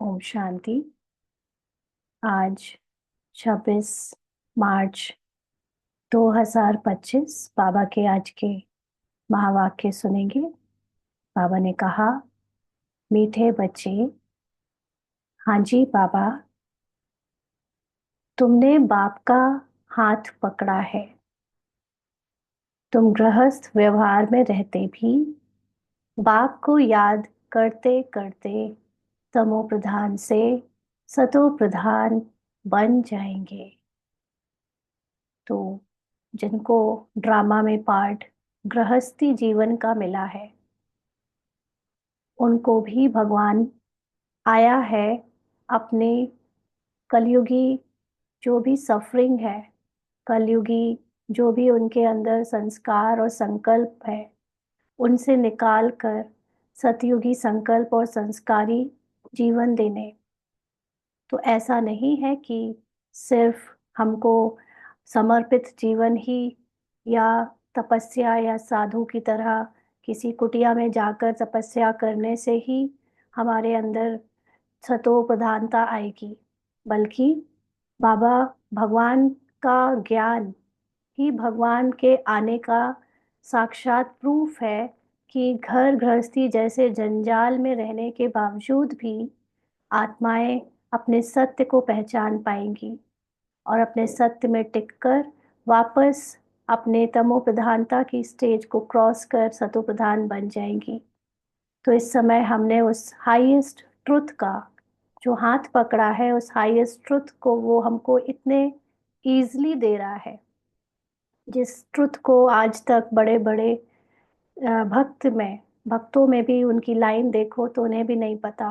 ओम शांति। आज 26 मार्च 2025 बाबा के आज के महावाक्य सुनेंगे। बाबा ने कहा, मीठे बच्चे, हाँ जी बाबा, तुमने बाप का हाथ पकड़ा है। तुम गृहस्थ व्यवहार में रहते भी बाप को याद करते करते तमो प्रधान से सतो प्रधान बन जाएंगे। तो जिनको ड्रामा में पार्ट गृहस्थी जीवन का मिला है, उनको भी भगवान आया है अपने कलयुगी जो भी सफरिंग है, कलयुगी जो भी उनके अंदर संस्कार और संकल्प है, उनसे निकाल कर सतयुगी संकल्प और संस्कारी जीवन देने। तो ऐसा नहीं है कि सिर्फ हमको समर्पित जीवन ही या तपस्या या साधु की तरह किसी कुटिया में जाकर तपस्या करने से ही हमारे अंदर सतो प्रधानता आएगी, बल्कि बाबा भगवान का ज्ञान ही भगवान के आने का साक्षात प्रूफ है कि घर गृहस्थी जैसे जंजाल में रहने के बावजूद भी आत्माएं अपने सत्य को पहचान पाएंगी और अपने सत्य में टिककर वापस अपने तमो प्रधानता की स्टेज को क्रॉस कर सतो प्रधान बन जाएंगी। तो इस समय हमने उस हाईएस्ट ट्रुथ का जो हाथ पकड़ा है, उस हाईएस्ट ट्रुथ को वो हमको इतने ईजली दे रहा है, जिस ट्रुथ को आज तक बड़े बड़े भक्तों में भी उनकी लाइन देखो तो उन्हें भी नहीं पता,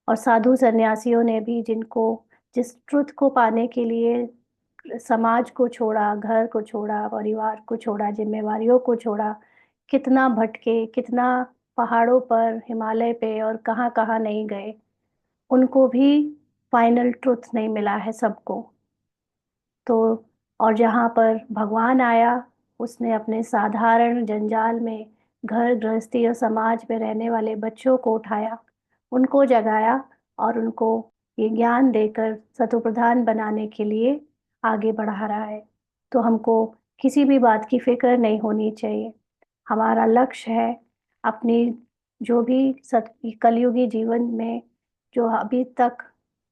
और साधु सन्यासियों ने भी जिनको जिस ट्रुथ को पाने के लिए समाज को छोड़ा, घर को छोड़ा, परिवार को छोड़ा, जिम्मेवारियों को छोड़ा, कितना भटके, कितना पहाड़ों पर, हिमालय पे और कहाँ कहाँ नहीं गए, उनको भी फाइनल ट्रुथ नहीं मिला है सबको। तो और जहाँ पर भगवान आया, उसने अपने साधारण जंजाल में घर गृहस्थी और समाज में रहने वाले बच्चों को उठाया, उनको जगाया और उनको ये ज्ञान देकर सतोप्रधान बनाने के लिए आगे बढ़ा रहा है। तो हमको किसी भी बात की फिक्र नहीं होनी चाहिए। हमारा लक्ष्य है अपनी जो भी कलयुगी जीवन में जो अभी तक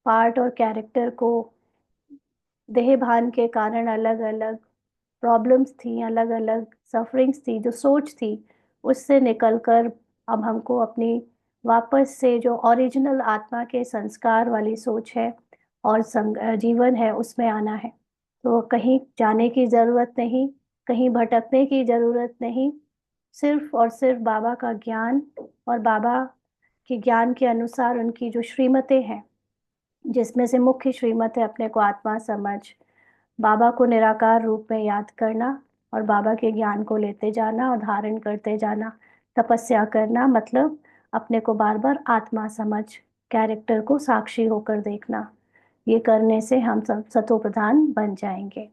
पार्ट और कैरेक्टर को देह भान के कारण अलग अलग प्रॉब्लम्स थी, अलग अलग सफरिंग्स थी, जो सोच थी, उससे निकलकर अब हमको अपनी वापस से जो ओरिजिनल आत्मा के संस्कार वाली सोच है और जीवन है, उसमें आना है। तो कहीं जाने की ज़रूरत नहीं, कहीं भटकने की ज़रूरत नहीं, सिर्फ और सिर्फ बाबा का ज्ञान और बाबा के ज्ञान के अनुसार उनकी जो श्रीमतें हैं, जिसमें से मुख्य श्रीमत है अपने को आत्मा समझ, बाबा को निराकार रूप में याद करना और बाबा के ज्ञान को लेते जाना और धारण करते जाना, तपस्या करना, मतलब अपने को बार बार आत्मा समझ कैरेक्टर को साक्षी होकर देखना। ये करने से हम सब सतो प्रधान बन जाएंगे।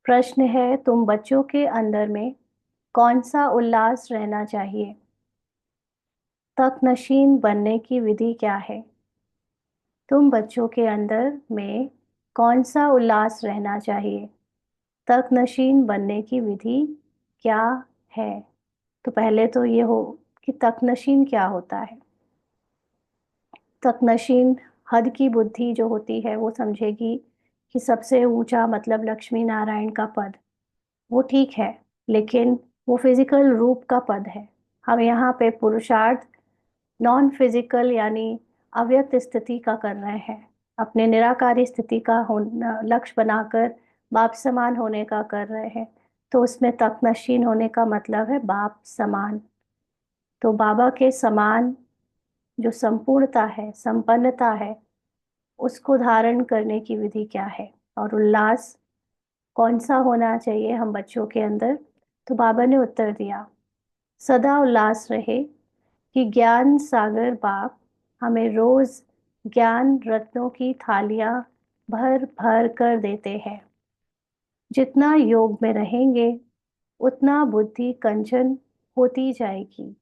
प्रश्न है, तुम बच्चों के अंदर में कौन सा उल्लास रहना चाहिए? तक नशीन बनने की विधि क्या है? तुम बच्चों के अंदर में कौन सा उल्लास रहना चाहिए? तक नशीन बनने की विधि क्या है? तो पहले तो ये हो कि तक नशीन क्या होता है। तक नशीन हद की बुद्धि जो होती है वो समझेगी कि सबसे ऊंचा मतलब लक्ष्मी नारायण का पद, वो ठीक है, लेकिन वो फिजिकल रूप का पद है। हम यहाँ पे पुरुषार्थ नॉन फिजिकल यानी अव्यक्त स्थिति का कर रहे हैं, अपने निराकारी स्थिति का लक्ष्य बनाकर बाप समान होने का कर रहे हैं। तो उसमें तक नशीन होने का मतलब है बाप समान। तो बाबा के समान जो संपूर्णता है, संपन्नता है, उसको धारण करने की विधि क्या है और उल्लास कौन सा होना चाहिए हम बच्चों के अंदर? तो बाबा ने उत्तर दिया, सदा उल्लास रहे कि ज्ञान सागर बाप हमें रोज ज्ञान रत्नों की थालियां भर भर कर देते हैं। जितना योग में रहेंगे उतना बुद्धि कंचन होती जाएगी।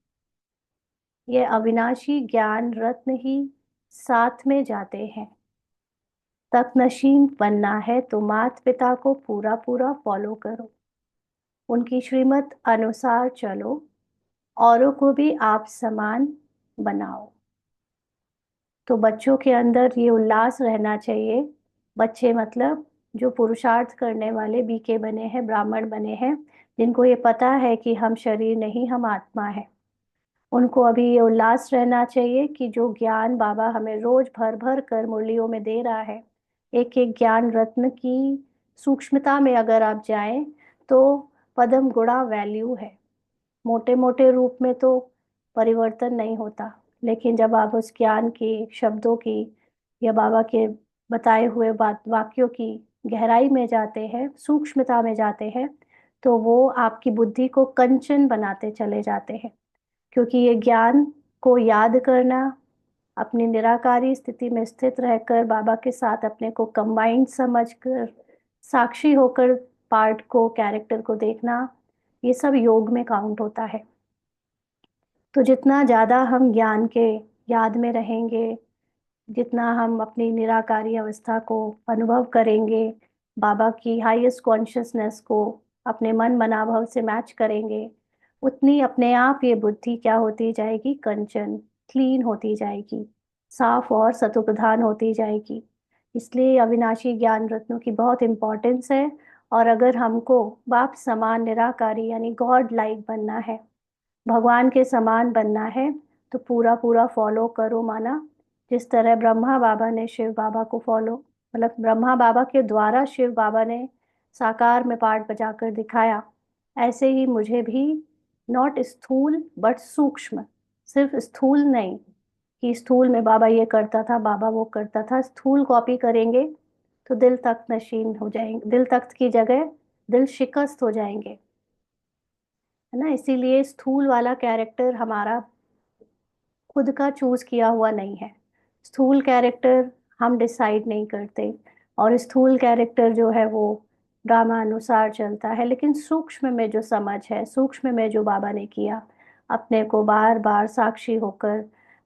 यह अविनाशी ज्ञान रत्न ही साथ में जाते हैं। तकनशीन बनना है तो माता पिता को पूरा पूरा फॉलो करो, उनकी श्रीमत अनुसार चलो, औरों को भी आप समान बनाओ। तो बच्चों के अंदर ये उल्लास रहना चाहिए। बच्चे मतलब जो पुरुषार्थ करने वाले बीके बने हैं, ब्राह्मण बने हैं, जिनको ये पता है कि हम शरीर नहीं, हम आत्मा है, उनको अभी ये उल्लास रहना चाहिए कि जो ज्ञान बाबा हमें रोज भर भर कर मुरलियों में दे रहा है, एक एक ज्ञान रत्न की सूक्ष्मता में अगर आप जाएं तो पदम गुणा वैल्यू है। मोटे मोटे रूप में तो परिवर्तन नहीं होता, लेकिन जब आप उस ज्ञान की, शब्दों की, या बाबा के बताए हुए बात वाक्यों की गहराई में जाते हैं, सूक्ष्मता में जाते हैं, तो वो आपकी बुद्धि को कंचन बनाते चले जाते हैं। क्योंकि ये ज्ञान को याद करना, अपनी निराकारी स्थिति में स्थित रहकर बाबा के साथ अपने को कंबाइंड समझकर साक्षी होकर पार्ट को, कैरेक्टर को देखना, ये सब योग में काउंट होता है। तो जितना ज़्यादा हम ज्ञान के याद में रहेंगे, जितना हम अपनी निराकारी अवस्था को अनुभव करेंगे, बाबा की हाईएस्ट कॉन्शियसनेस को अपने मन मनाभाव से मैच करेंगे, उतनी अपने आप ये बुद्धि क्या होती जाएगी, कंचन, क्लीन होती जाएगी, साफ और सतोप्रधान होती जाएगी। इसलिए अविनाशी ज्ञान रत्नों की बहुत इम्पोर्टेंस है। और अगर हमको बाप समान निराकारी यानी गॉड लाइक बनना है, भगवान के समान बनना है, तो पूरा पूरा फॉलो करो। माना जिस तरह ब्रह्मा बाबा ने शिव बाबा को फॉलो, मतलब ब्रह्मा बाबा के द्वारा शिव बाबा ने साकार में पार्ट बजाकर दिखाया, ऐसे ही मुझे भी नॉट स्थूल बट सूक्ष्म, सिर्फ स्थूल नहीं कि स्थूल में बाबा ये करता था, बाबा वो करता था, स्थूल कॉपी करेंगे तो दिल तख्त नशीन हो जाएंगे, दिल तख्त की जगह दिल शिकस्त हो जाएंगे, है ना। इसीलिए स्थूल वाला कैरेक्टर हमारा खुद का चूज किया हुआ नहीं है। स्थूल कैरेक्टर हम डिसाइड नहीं करते, और स्थूल कैरेक्टर जो है वो ड्रामा अनुसार चलता है। लेकिन सूक्ष्म में जो समझ है, सूक्ष्म में जो बाबा ने किया, अपने को बार बार साक्षी होकर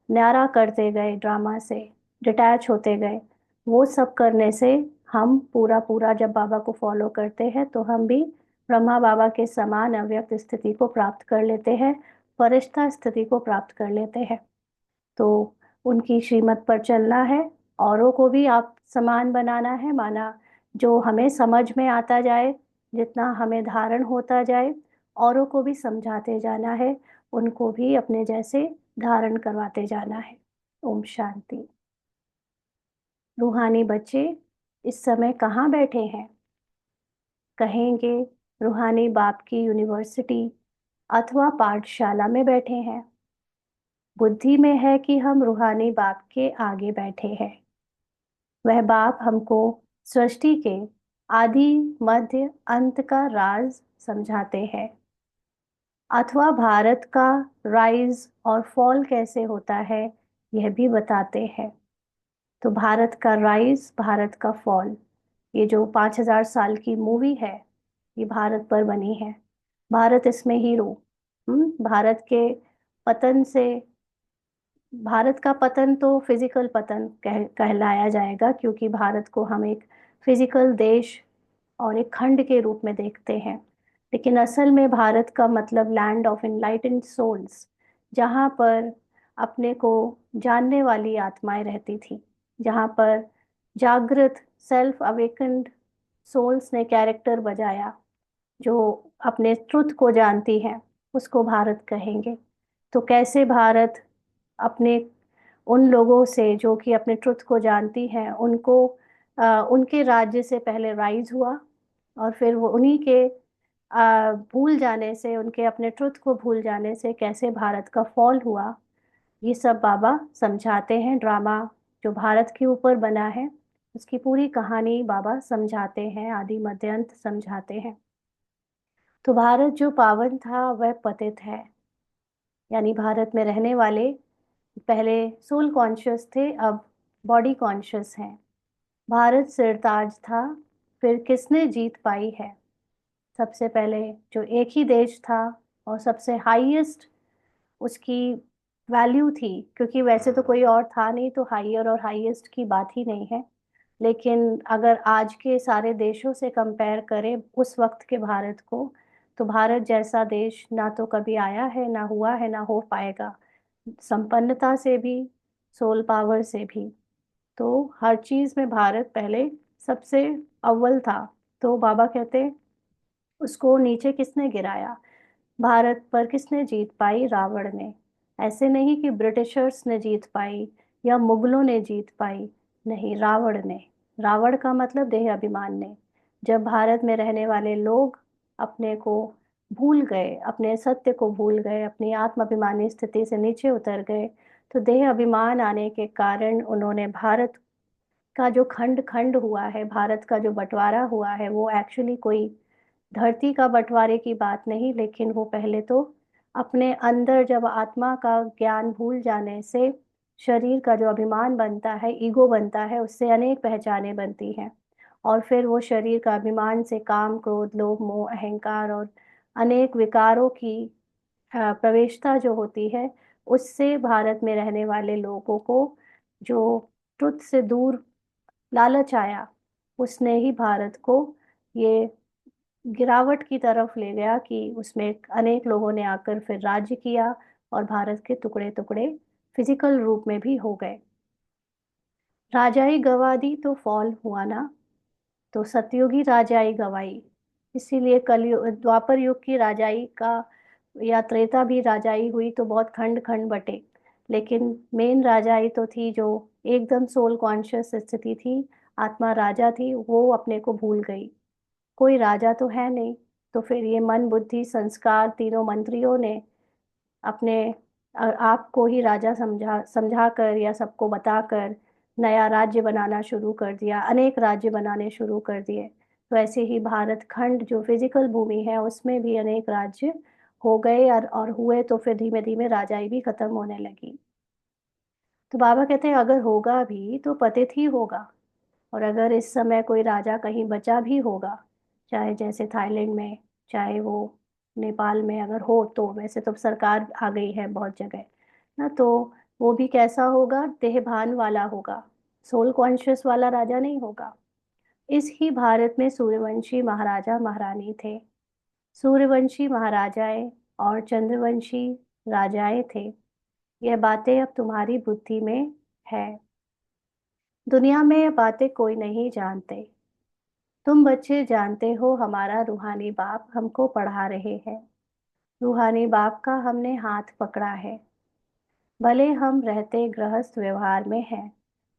न्यारा करते गए, ड्रामा से डिटैच होते गए, वो सब करने से हम पूरा पूरा जब बाबा को फॉलो करते हैं तो हम भी ब्रह्मा बाबा के समान अव्यक्त स्थिति को प्राप्त कर लेते हैं, फरिश्ता स्थिति को प्राप्त कर लेते हैं। तो उनकी श्रीमत पर चलना है, औरों को भी आप समान बनाना है। माना जो हमें समझ में आता जाए, जितना हमें धारण होता जाए, औरों को भी समझाते जाना है, उनको भी अपने जैसे धारण करवाते जाना है। ओम शांति। रूहानी बच्चे इस समय कहाँ बैठे हैं? कहेंगे रूहानी बाप की यूनिवर्सिटी अथवा पाठशाला में बैठे हैं। बुद्धि में है कि हम रूहानी बाप के आगे बैठे हैं। वह बाप हमको सृष्टि के आदि मध्य अंत का राज समझाते हैं, अथवा भारत का राइज और फॉल कैसे होता है यह भी बताते हैं। तो भारत का राइज, भारत का फॉल, ये जो 5000 साल की मूवी है, ये भारत पर बनी है। भारत इसमें हीरो। भारत के पतन से, भारत का पतन तो फिजिकल पतन कहलाया जाएगा, क्योंकि भारत को हम एक फिजिकल देश और एक खंड के रूप में देखते हैं। लेकिन असल में भारत का मतलब लैंड ऑफ इनलाइटेंड सोल्स, जहाँ पर अपने को जानने वाली आत्माएं रहती थी, जहाँ पर जागृत सेल्फ अवेकन्ड सोल्स ने कैरेक्टर बजाया, जो अपने ट्रुथ को जानती हैं, उसको भारत कहेंगे। तो कैसे भारत अपने उन लोगों से जो कि अपने ट्रुथ को जानती हैं, उनको उनके राज्य से पहले राइज हुआ, और फिर वो उन्हीं के भूल जाने से, उनके अपने ट्रुथ को भूल जाने से कैसे भारत का फॉल हुआ, ये सब बाबा समझाते हैं। ड्रामा जो भारत के ऊपर बना है, उसकी पूरी कहानी बाबा समझाते हैं, आदि मध्य अंत समझाते हैं। तो भारत जो पावन था वह पतित है, यानी भारत में रहने वाले पहले सोल कॉन्शियस थे, अब बॉडी कॉन्शियस हैं। भारत सिरताज था, फिर किसने जीत पाई है? सबसे पहले जो एक ही देश था और सबसे हाईएस्ट उसकी वैल्यू थी, क्योंकि वैसे तो कोई और था नहीं, तो हायर और हाईएस्ट की बात ही नहीं है। लेकिन अगर आज के सारे देशों से कंपेयर करें उस वक्त के भारत को, तो भारत जैसा देश ना तो कभी आया है, ना हुआ है, ना हो पाएगा। संपन्नता से भी, सोल पावर से भी, तो हर चीज में भारत पहले सबसे अव्वल था। तो बाबा कहते, उसको नीचे किसने गिराया? भारत पर किसने जीत पाई? रावण ने। ऐसे नहीं कि ब्रिटिशर्स ने जीत पाई या मुगलों ने जीत पाई, नहीं, रावण ने। रावण का मतलब देह अभिमान ने। जब भारत में रहने वाले लोग अपने को भूल गए, अपने सत्य को भूल गए, अपनी आत्माभिमानी स्थिति से नीचे उतर गए, तो देह अभिमान आने के कारण उन्होंने भारत का जो खंड खंड हुआ है, भारत का जो बंटवारा हुआ है, वो एक्चुअली कोई धरती का बंटवारे की बात नहीं, लेकिन वो पहले तो अपने अंदर जब आत्मा का ज्ञान भूल जाने से शरीर का जो अभिमान बनता है, ईगो बनता है, उससे अनेक पहचानें बनती हैं। और फिर वो शरीर का अभिमान से काम, क्रोध, लोभ, मोह, अहंकार और अनेक विकारों की प्रवेशता जो होती है, उससे भारत में रहने वाले लोगों को जो ट्रुथ से दूर लालच आया, उसने ही भारत को ये गिरावट की तरफ ले गया कि उसमें अनेक लोगों ने आकर फिर राज्य किया, और भारत के टुकड़े टुकड़े फिजिकल रूप में भी हो गए। राजाई गवा दी तो फॉल हुआ ना, तो सतयुगी राजाई गवाई। इसीलिए कलयुग, द्वापर युग की राजाई का या त्रेता भी राजाई हुई तो बहुत खंड खंड बटे, लेकिन मेन राजाई तो थी जो एकदम सोल कॉन्शियस स्थिति थी, आत्मा राजा थी, वो अपने को भूल गई। कोई राजा तो है नहीं, तो फिर ये मन बुद्धि संस्कार तीनों मंत्रियों ने अपने आप को ही राजा समझा समझा कर या सबको बताकर नया राज्य बनाना शुरू कर दिया, अनेक राज्य बनाने शुरू कर दिए। तो ऐसे ही भारत खंड जो फिजिकल भूमि है, उसमें भी अनेक राज्य हो गए, और हुए तो फिर धीमे धीमे राजाई भी खत्म होने लगी। तो बाबा कहते हैं अगर होगा भी तो पतित ही होगा। और अगर इस समय कोई राजा कहीं बचा भी होगा, चाहे जैसे थाईलैंड में, चाहे वो नेपाल में अगर हो, तो वैसे तो सरकार आ गई है बहुत जगह ना, तो वो भी कैसा होगा? देहभान वाला होगा, सोल कॉन्शियस वाला राजा नहीं होगा। इस ही भारत में सूर्यवंशी महाराजा महारानी थे। सूर्यवंशी महाराजाएं और चंद्रवंशी राजाएं थे। यह बातें अब तुम्हारी बुद्धि में है। दुनिया में ये बातें कोई नहीं जानते। तुम बच्चे जानते हो, हमारा रूहानी बाप हमको पढ़ा रहे हैं। रूहानी बाप का हमने हाथ पकड़ा है। भले हम रहते गृहस्थ व्यवहार में हैं,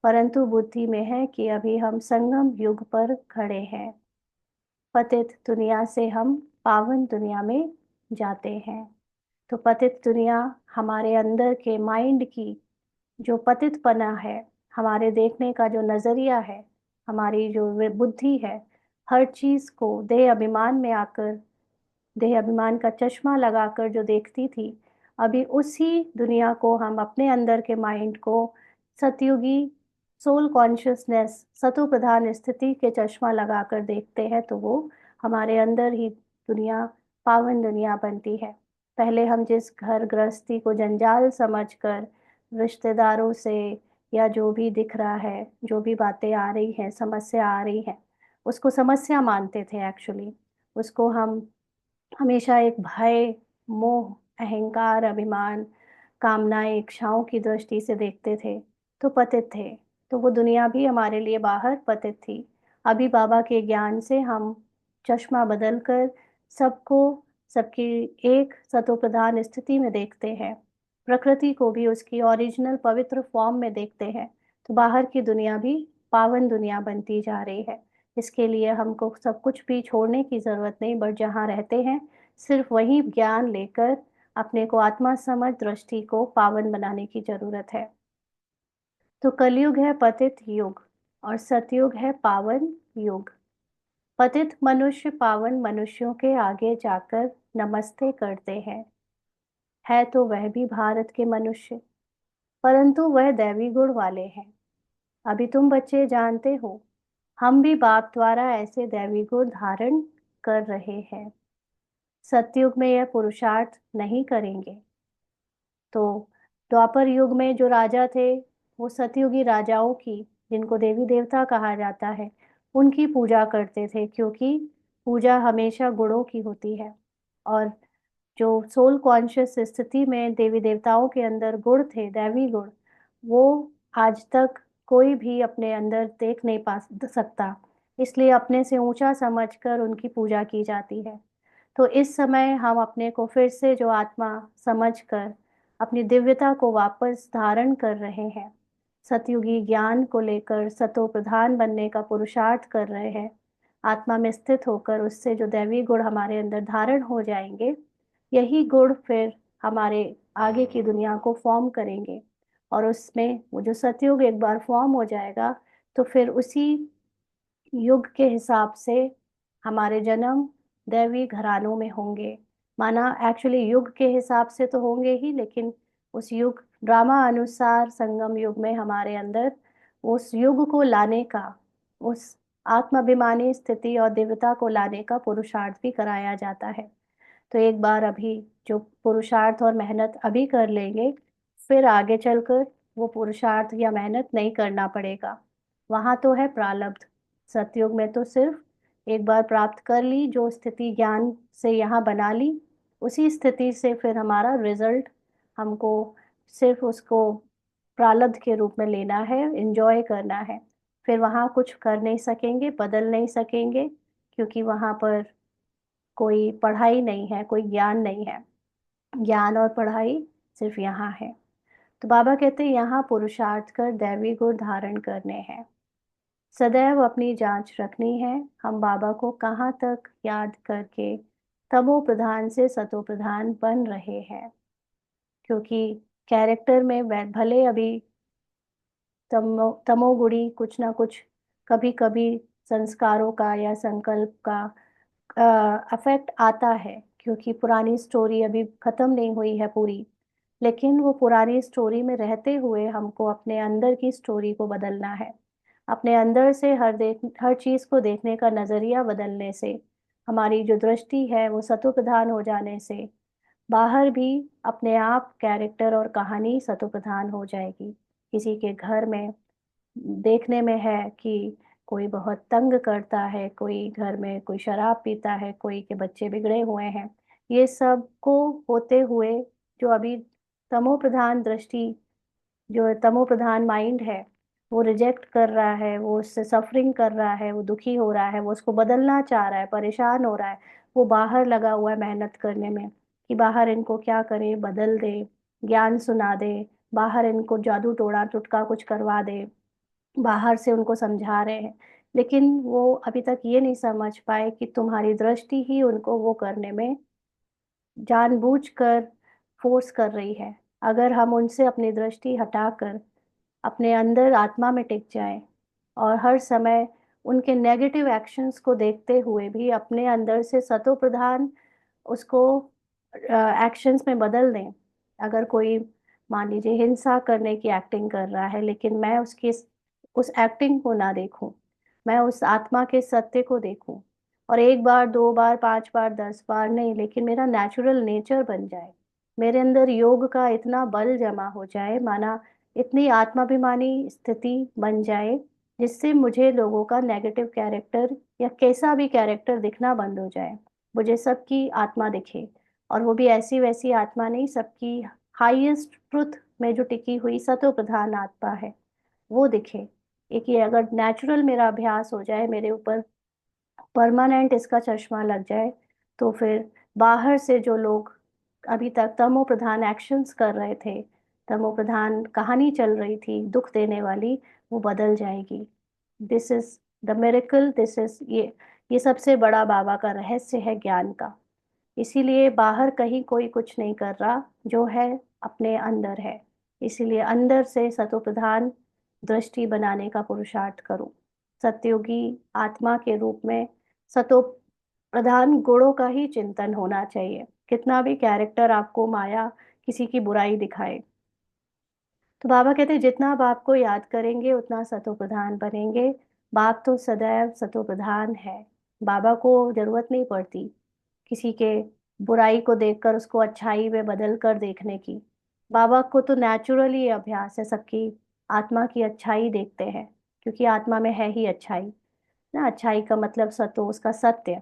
परंतु बुद्धि में है कि अभी हम संगम युग पर खड़े हैं। पतित दुनिया से हम पावन दुनिया में जाते हैं। तो पतित दुनिया हमारे अंदर के माइंड की जो पतितपना है, हमारे देखने का जो नजरिया है, हमारी जो बुद्धि है, हर चीज को देह अभिमान में आकर, देह अभिमान का चश्मा लगाकर जो देखती थी, अभी उसी दुनिया को हम अपने अंदर के माइंड को सतयुगी सोल कॉन्शियसनेस, सतो प्रधान स्थिति के चश्मा लगाकर देखते हैं, तो वो हमारे अंदर ही दुनिया पावन दुनिया बनती है। पहले हम जिस घर गृहस्थी को जंजाल समझकर रिश्तेदारों से या जो भी दिख रहा है, जो भी बातें आ रही हैं, समस्या आ रही है, उसको समस्या मानते थे एक्चुअली। उसको हम हमेशा एक भय, मोह, अहंकार, अभिमान, कामनाएं, इच्छाओं की दृष्टि से देखते थे, तो पतित थे। तो वो दुनिया भी हमारे लिए बाहर पतित थी। अभी बाबा के ज्ञान से हम चश्मा बदलकर सबको, सबकी एक सतोप्रधान स्थिति में देखते हैं, प्रकृति को भी उसकी ओरिजिनल पवित्र फॉर्म में देखते हैं, तो बाहर की दुनिया भी पावन दुनिया बनती जा रही है। इसके लिए हमको सब कुछ भी छोड़ने की जरूरत नहीं, बट जहाँ रहते हैं सिर्फ वही ज्ञान लेकर अपने को आत्मा समझ दृष्टि को पावन बनाने की जरूरत है। तो कलयुग है पतित युग, और सतयुग है पावन युग। पतित मनुष्य पावन मनुष्यों के आगे जाकर नमस्ते करते हैं। है तो वह भी भारत के मनुष्य, परंतु वह दैवी गुण वाले हैं। अभी तुम बच्चे जानते हो, हम भी बाप द्वारा ऐसे दैवी गुण धारण कर रहे हैं। सतयुग में यह पुरुषार्थ नहीं करेंगे, तो द्वापर युग में जो राजा थे वो सतयुगी राजाओं की, जिनको देवी देवता कहा जाता है, उनकी पूजा करते थे, क्योंकि पूजा हमेशा गुणों की होती है। और जो सोल कॉन्शियस स्थिति में देवी देवताओं के अंदर गुण थे, दैवी गुण, वो आज तक कोई भी अपने अंदर देख नहीं पा सकता। इसलिए अपने से ऊंचा समझकर उनकी पूजा की जाती है। तो इस समय हम अपने को फिर से जो आत्मा समझकर अपनी दिव्यता को वापस धारण कर रहे हैं, सतयुगी ज्ञान को लेकर सतो प्रधान बनने का पुरुषार्थ कर रहे हैं, आत्मा में स्थित होकर उससे जो दैवी गुण हमारे अंदर धारण हो जाएंगे, यही गुण फिर हमारे आगे की दुनिया को फॉर्म करेंगे। और उसमें वो जो सतयुग एक बार फॉर्म हो जाएगा, तो फिर उसी युग के हिसाब से हमारे जन्म दैवी घरानों में होंगे। माना एक्चुअली युग के हिसाब से तो होंगे ही, लेकिन उस युग ड्रामा अनुसार संगम युग में हमारे अंदर उस युग को लाने का, उस आत्माभिमानी स्थिति और दिव्यता को लाने का पुरुषार्थ भी कराया जाता है। तो एक बार अभी जो पुरुषार्थ और मेहनत अभी कर लेंगे, फिर आगे चलकर वो पुरुषार्थ या मेहनत नहीं करना पड़ेगा। वहाँ तो है प्रारब्ध। सतयुग में तो सिर्फ एक बार प्राप्त कर ली जो स्थिति, ज्ञान से यहाँ बना ली, उसी स्थिति से फिर हमारा रिजल्ट हमको सिर्फ उसको प्रारब्ध के रूप में लेना है, एंजॉय करना है। फिर वहाँ कुछ कर नहीं सकेंगे, बदल नहीं सकेंगे, क्योंकि वहाँ पर कोई पढ़ाई नहीं है, कोई ज्ञान नहीं है। ज्ञान और पढ़ाई सिर्फ यहाँ है। तो बाबा कहते हैं यहाँ पुरुषार्थ कर दैवी गुण धारण करने हैं। सदैव अपनी जांच रखनी है, हम बाबा को कहाँ तक याद करके तमो प्रधान से सतो प्रधान बन रहे हैं। क्योंकि कैरेक्टर में भले अभी तमोगुणी कुछ ना कुछ कभी कभी संस्कारों का या संकल्प का अफेक्ट आता है, क्योंकि पुरानी स्टोरी अभी खत्म नहीं हुई है पूरी। लेकिन वो पुरानी स्टोरी में रहते हुए हमको अपने अंदर की स्टोरी को बदलना है। अपने अंदर से हर चीज को देखने का नजरिया बदलने से, हमारी जो दृष्टि है वो सतो प्रधान हो जाने से, बाहर भी अपने आप कैरेक्टर और कहानी सतो प्रधान हो जाएगी। किसी के घर में देखने में है कि कोई बहुत तंग करता है, कोई घर में कोई शराब पीता है, कोई के बच्चे बिगड़े हुए हैं, ये सब को होते हुए जो अभी तमो प्रधान दृष्टि, जो तमो प्रधान माइंड है, वो रिजेक्ट कर रहा है, वो उससे सफरिंग कर रहा है, वो दुखी हो रहा है, वो उसको बदलना चाह रहा है, परेशान हो रहा है, वो बाहर लगा हुआ है मेहनत करने में कि बाहर इनको क्या करे, बदल दे, ज्ञान सुना दे, बाहर इनको जादू टोना टुटका कुछ करवा दे, बाहर से उनको समझा रहे हैं। लेकिन वो अभी तक ये नहीं समझ पाए कि तुम्हारी दृष्टि ही उनको वो करने में जानबूझकर फोर्स कर रही है। अगर हम उनसे अपनी दृष्टि हटाकर अपने अंदर आत्मा में टिक जाएं और हर समय उनके नेगेटिव एक्शंस को देखते हुए भी अपने अंदर से सतो प्रधान उसको एक्शंस में बदल दें। अगर कोई मान लीजिए हिंसा करने की एक्टिंग कर रहा है, लेकिन मैं उसकी उस एक्टिंग को ना देखूं, मैं उस आत्मा के सत्य को देखूं, और एक बार, दो बार, पांच बार, 10 बार नहीं, लेकिन मेरा नेचुरल नेचर बन जाए, मेरे अंदर योग का इतना बल जमा हो जाए, माना इतनी आत्माभिमानी स्थिति बन जाए, जिससे मुझे लोगों का नेगेटिव कैरेक्टर या कैसा भी कैरेक्टर दिखना बंद हो जाए। मुझे सबकी आत्मा दिखे, और वो भी ऐसी वैसी आत्मा नहीं, सबकी हाईएस्ट ट्रुथ में जो टिकी हुई सतो प्रधान आत्मा है वो दिखे। एक ये अगर नेचुरल मेरा अभ्यास हो जाए, मेरे ऊपर परमानेंट इसका चश्मा लग जाए, तो फिर बाहर से जो लोग अभी तक तमो प्रधान एक्शंस कर रहे थे, तमो प्रधान कहानी चल रही थी दुख देने वाली, वो बदल जाएगी। This is the miracle, this is ये सबसे बड़ा बाबा का रहस्य है ज्ञान का। इसीलिए बाहर कहीं कोई कुछ नहीं कर रहा, जो है अपने अंदर है। इसीलिए अंदर से सतो प्रधान दृष्टि बनाने का पुरुषार्थ करो। सत्योगी आत्मा के रूप में सतो प्रधान गुणों का ही चिंतन होना चाहिए, कितना भी कैरेक्टर आपको माया किसी की बुराई दिखाए। तो बाबा कहते हैं जितना बाप को याद करेंगे उतना सतो प्रधान बनेंगे। बाप तो सदैव सतो प्रधान है, बाबा को जरूरत नहीं पड़ती किसी के बुराई को देखकर उसको अच्छाई में बदल कर देखने की। बाबा को तो नेचुरली अभ्यास है, सबकी आत्मा की अच्छाई देखते हैं, क्योंकि आत्मा में है ही अच्छाई ना। अच्छाई का मतलब सतो, उसका सत्य।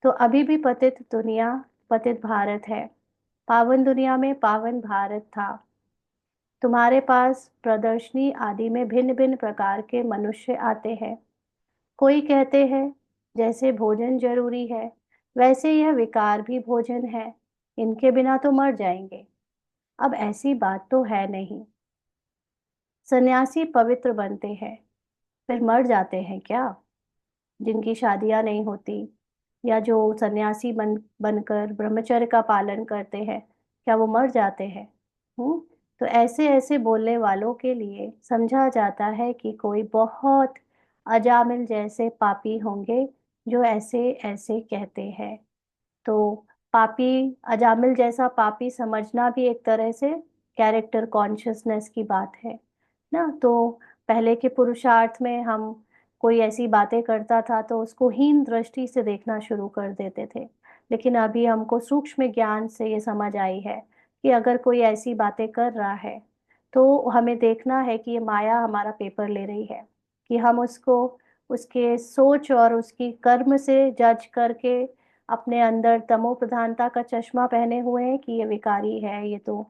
तो अभी भी पतित दुनिया, पतित भारत है। पावन दुनिया में पावन भारत था। तुम्हारे पास प्रदर्शनी आदि में भिन्न भिन्न प्रकार के मनुष्य आते हैं। कोई कहते हैं जैसे भोजन जरूरी है, वैसे यह विकार भी भोजन है, इनके बिना तो मर जाएंगे। अब ऐसी बात तो है नहीं। सन्यासी पवित्र बनते हैं, फिर मर जाते हैं क्या? जिनकी शादियां नहीं होती, या जो सन्यासी बनकर ब्रह्मचर्य का पालन करते हैं, क्या वो मर जाते हैं? तो ऐसे ऐसे बोलने वालों के लिए समझा जाता है कि कोई बहुत अजामिल जैसे पापी होंगे जो ऐसे ऐसे कहते हैं। तो पापी, अजामिल जैसा पापी समझना भी एक तरह से कैरेक्टर कॉन्शियसनेस की बात है ना। तो पहले के पुरुषार्थ में हम, कोई ऐसी बातें करता था तो उसको हीन दृष्टि से देखना शुरू कर देते थे। लेकिन अभी हमको सूक्ष्म ज्ञान से ये समझ आई है कि अगर कोई ऐसी बातें कर रहा है तो हमें देखना है कि ये माया हमारा पेपर ले रही है, कि हम उसको उसके सोच और उसकी कर्म से जज करके अपने अंदर तमो प्रधानता का चश्मा पहने हुए हैं कि ये विकारी है, ये तो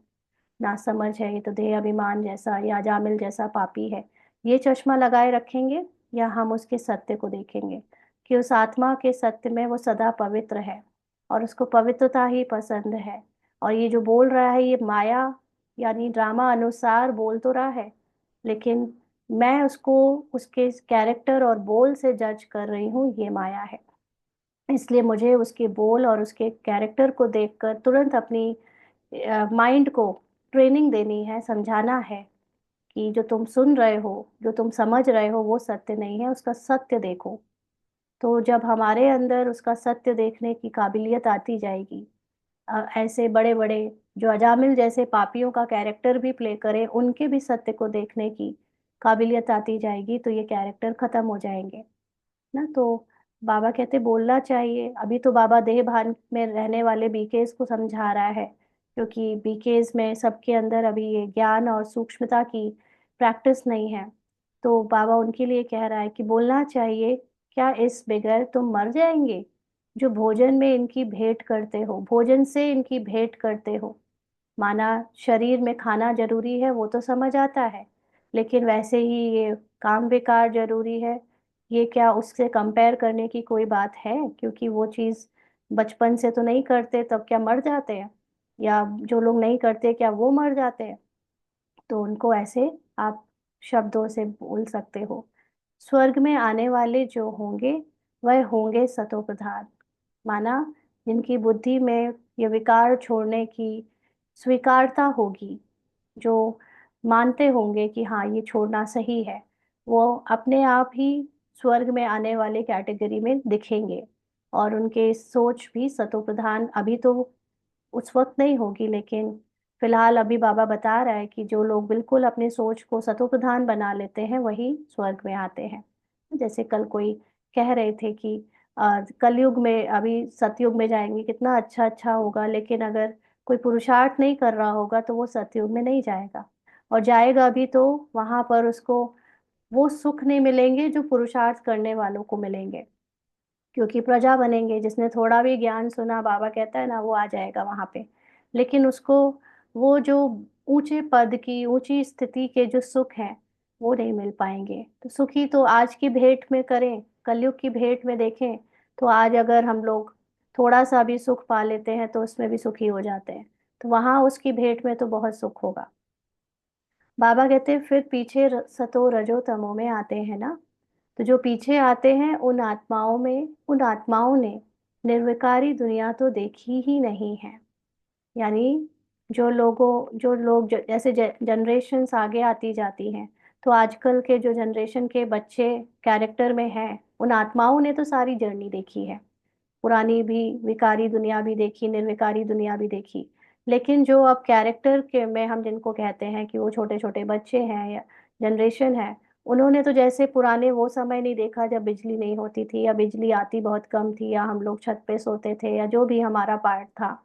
नासमझ है, ये तो देह अभिमान जैसा या जामिल जैसा पापी है। ये चश्मा लगाए रखेंगे, या हम उसके सत्य को देखेंगे कि उस आत्मा के सत्य में वो सदा पवित्र है और उसको पवित्रता ही पसंद है। और ये जो बोल रहा है ये माया, यानी ड्रामा अनुसार बोल तो रहा है, लेकिन मैं उसको उसके कैरेक्टर और बोल से जज कर रही हूँ, ये माया है। इसलिए मुझे उसके बोल और उसके कैरेक्टर को देखकर तुरंत अपनी माइंड को ट्रेनिंग देनी है, समझाना है कि जो तुम सुन रहे हो, जो तुम समझ रहे हो, वो सत्य नहीं है, उसका सत्य देखो। तो जब हमारे अंदर उसका सत्य देखने की काबिलियत आती जाएगी, ऐसे बड़े बड़े जो अजामिल जैसे पापियों का कैरेक्टर भी प्ले करें, उनके भी सत्य को देखने की काबिलियत आती जाएगी, तो ये कैरेक्टर खत्म हो जाएंगे ना। तो बाबा कहते बोलना चाहिए। अभी तो बाबा देह भान में रहने वाले बीकेस को समझा रहा है, क्योंकि बीकेस में सबके अंदर अभी ये ज्ञान और सूक्ष्मता की प्रैक्टिस नहीं है। तो बाबा उनके लिए कह रहा है कि बोलना चाहिए, क्या इस बगैर तुम मर जाएंगे? जो भोजन में इनकी भेंट करते हो, भोजन से इनकी भेंट करते हो, माना शरीर में खाना जरूरी है वो तो समझ आता है, लेकिन वैसे ही ये काम विकार जरूरी है, ये क्या उससे कंपेयर करने की कोई बात है? क्योंकि वो चीज़ बचपन से तो नहीं करते, तब क्या मर जाते हैं? या जो लोग नहीं करते क्या वो मर जाते हैं? तो उनको ऐसे आप शब्दों से बोल सकते हो। स्वर्ग में आने वाले जो होंगे वह होंगे सतोप्रधान, माना जिनकी बुद्धि में ये विकार छोड़ने की स्वीकारता होगी, जो मानते होंगे कि हाँ ये छोड़ना सही है, वो अपने आप ही स्वर्ग में आने वाले कैटेगरी में दिखेंगे। और उनके सोच भी सतोप्रधान अभी तो उस वक्त नहीं होगी, लेकिन फिलहाल अभी बाबा बता रहा है कि जो लोग बिल्कुल अपनी सोच को सतोप्रधान बना लेते हैं वही स्वर्ग में आते हैं। जैसे कल कोई कह रहे थे कि कलयुग में, अभी सतयुग में जाएंगे कितना अच्छा अच्छा होगा, लेकिन अगर कोई पुरुषार्थ नहीं कर रहा होगा तो वो सतयुग में नहीं जाएगा। और जाएगा भी तो वहां पर उसको वो सुख नहीं मिलेंगे जो पुरुषार्थ करने वालों को मिलेंगे, क्योंकि प्रजा बनेंगे। जिसने थोड़ा भी ज्ञान सुना, बाबा कहता है ना, वो आ जाएगा वहां पे। लेकिन उसको वो जो ऊंचे पद की, ऊंची स्थिति के जो सुख हैं वो नहीं मिल पाएंगे। तो सुखी तो आज की भेंट में करें, कलयुग की भेंट में देखें, तो आज अगर हम लोग थोड़ा सा भी सुख पा लेते हैं तो उसमें भी सुखी हो जाते हैं। तो वहां उसकी भेंट में तो बहुत सुख होगा। बाबा कहते हैं फिर पीछे सतो रजो तमो में आते हैं ना। तो जो पीछे आते हैं उन आत्माओं ने निर्विकारी दुनिया तो देखी ही नहीं है। यानी जो लोग जैसे जनरेशन्स आगे आती जाती हैं, तो आजकल के जो जनरेशन के बच्चे कैरेक्टर में हैं, उन आत्माओं ने तो सारी जर्नी देखी है। पुरानी भी विकारी दुनिया भी देखी, निर्विकारी दुनिया भी देखी। लेकिन जो अब कैरेक्टर के में हम जिनको कहते हैं कि वो छोटे छोटे बच्चे हैं या जनरेशन है, उन्होंने तो जैसे पुराने वो समय नहीं देखा जब बिजली नहीं होती थी, या बिजली आती बहुत कम थी, या हम लोग छत पे सोते थे, या जो भी हमारा पार्ट था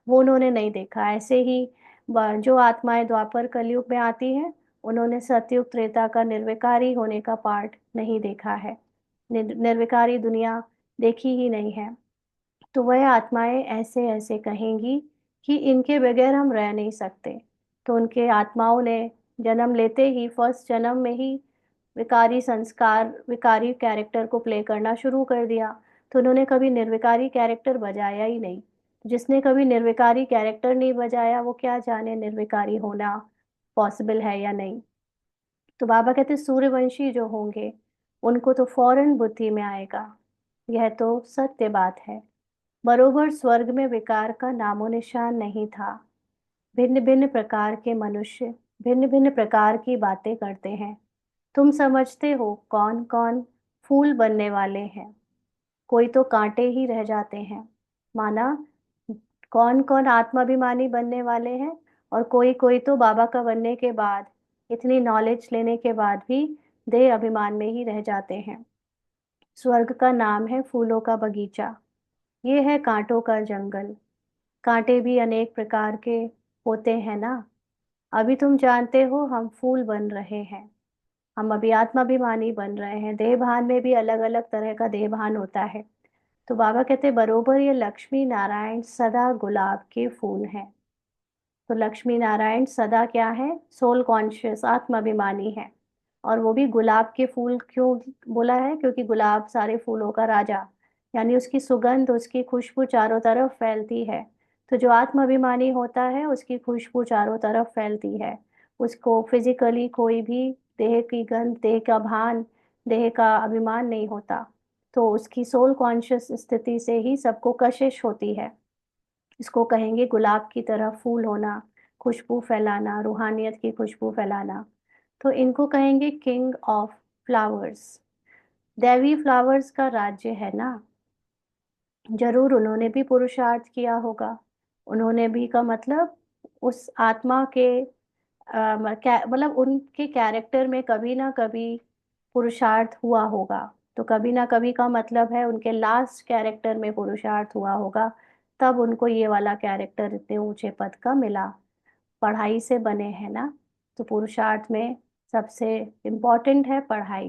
वो उन्होंने नहीं देखा। ऐसे ही जो आत्माएं द्वापर कलयुग में आती हैं, उन्होंने सतयुग त्रेता का निर्विकारी होने का पार्ट नहीं देखा है, निर्विकारी दुनिया देखी ही नहीं है। तो वह आत्माएं ऐसे ऐसे कहेंगी कि इनके बगैर हम रह नहीं सकते। तो उनके आत्माओं ने जन्म लेते ही, फर्स्ट जन्म में ही विकारी संस्कार, विकारी कैरेक्टर को प्ले करना शुरू कर दिया। तो उन्होंने कभी निर्विकारी कैरेक्टर बजाया ही नहीं। जिसने कभी निर्विकारी कैरेक्टर नहीं बजाया, वो क्या जाने निर्विकारी होना पॉसिबल है या नहीं। तो बाबा कहते सूर्यवंशी जो होंगे, उनको तो फौरन बुद्धि में आएगा। यह तो सत्य बात है। बरोबर स्वर्ग में विकार का नामो निशान नहीं था। भिन्न भिन्न प्रकार के मनुष्य भिन्न भिन्न प्रकार की बातें करते हैं। तुम समझते हो कौन कौन फूल बनने वाले हैं, कोई तो कांटे ही रह जाते हैं। माना कौन कौन आत्माभिमानी बनने वाले हैं, और कोई कोई तो बाबा का बनने के बाद, इतनी नॉलेज लेने के बाद भी देह अभिमान में ही रह जाते हैं। स्वर्ग का नाम है फूलों का बगीचा, ये है कांटों का जंगल। कांटे भी अनेक प्रकार के होते हैं ना। अभी तुम जानते हो हम फूल बन रहे हैं, हम अभी आत्माभिमानी बन रहे हैं। देह भान में भी अलग अलग तरह का देह भान होता है। तो बाबा कहते बरोबर ये लक्ष्मी नारायण सदा गुलाब के फूल हैं। तो लक्ष्मी नारायण सदा क्या है, सोल कॉन्शियस आत्माभिमानी है। और वो भी गुलाब के फूल क्यों बोला है, क्योंकि गुलाब सारे फूलों का राजा, यानी उसकी सुगंध, उसकी खुशबू चारों तरफ फैलती है। तो जो आत्माभिमानी होता है, उसकी खुशबू चारों तरफ फैलती है। उसको फिजिकली कोई भी देह की गंध, देह का भान, देह का अभिमान नहीं होता। तो उसकी सोल कॉन्शियस स्थिति से ही सबको कशिश होती है। इसको कहेंगे गुलाब की तरह फूल होना, खुशबू फैलाना, रूहानियत की खुशबू फैलाना। तो इनको कहेंगे किंग ऑफ फ्लावर्स। दैवी फ्लावर्स का राज्य है ना। जरूर उन्होंने भी पुरुषार्थ किया होगा। उन्होंने भी का मतलब उस आत्मा के मतलब उनके कैरेक्टर में कभी ना कभी पुरुषार्थ हुआ होगा। तो कभी ना कभी का मतलब है उनके लास्ट कैरेक्टर में पुरुषार्थ हुआ होगा, तब उनको ये वाला कैरेक्टर इतने ऊंचे पद का मिला। पढ़ाई से बने हैं ना। तो पुरुषार्थ में सबसे इम्पोर्टेंट है पढ़ाई।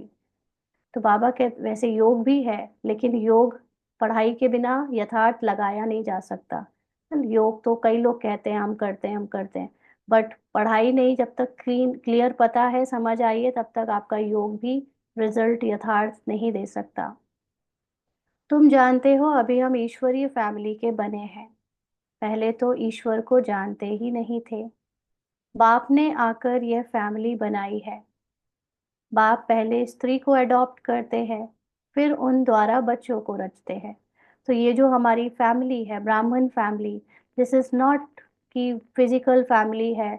तो बाबा के वैसे योग भी है, लेकिन योग पढ़ाई के बिना यथार्थ लगाया नहीं जा सकता। योग तो कई लोग कहते हैं हम करते हैं हम करते हैं, बट पढ़ाई नहीं, जब तक क्लियर पता है, समझ आई है, तब तक आपका योग भी रिजल्ट यथार्थ नहीं दे सकता। तुम जानते हो अभी हम ईश्वरीय फैमिली के बने हैं। पहले तो ईश्वर को जानते ही नहीं थे। बाप ने आकर यह फैमिली बनाई है। बाप पहले स्त्री को अडॉप्ट करते हैं, फिर उन द्वारा बच्चों को रचते हैं। तो ये जो हमारी फैमिली है, ब्राह्मण फैमिली, दिस इज नॉट कि फिजिकल फैमिली है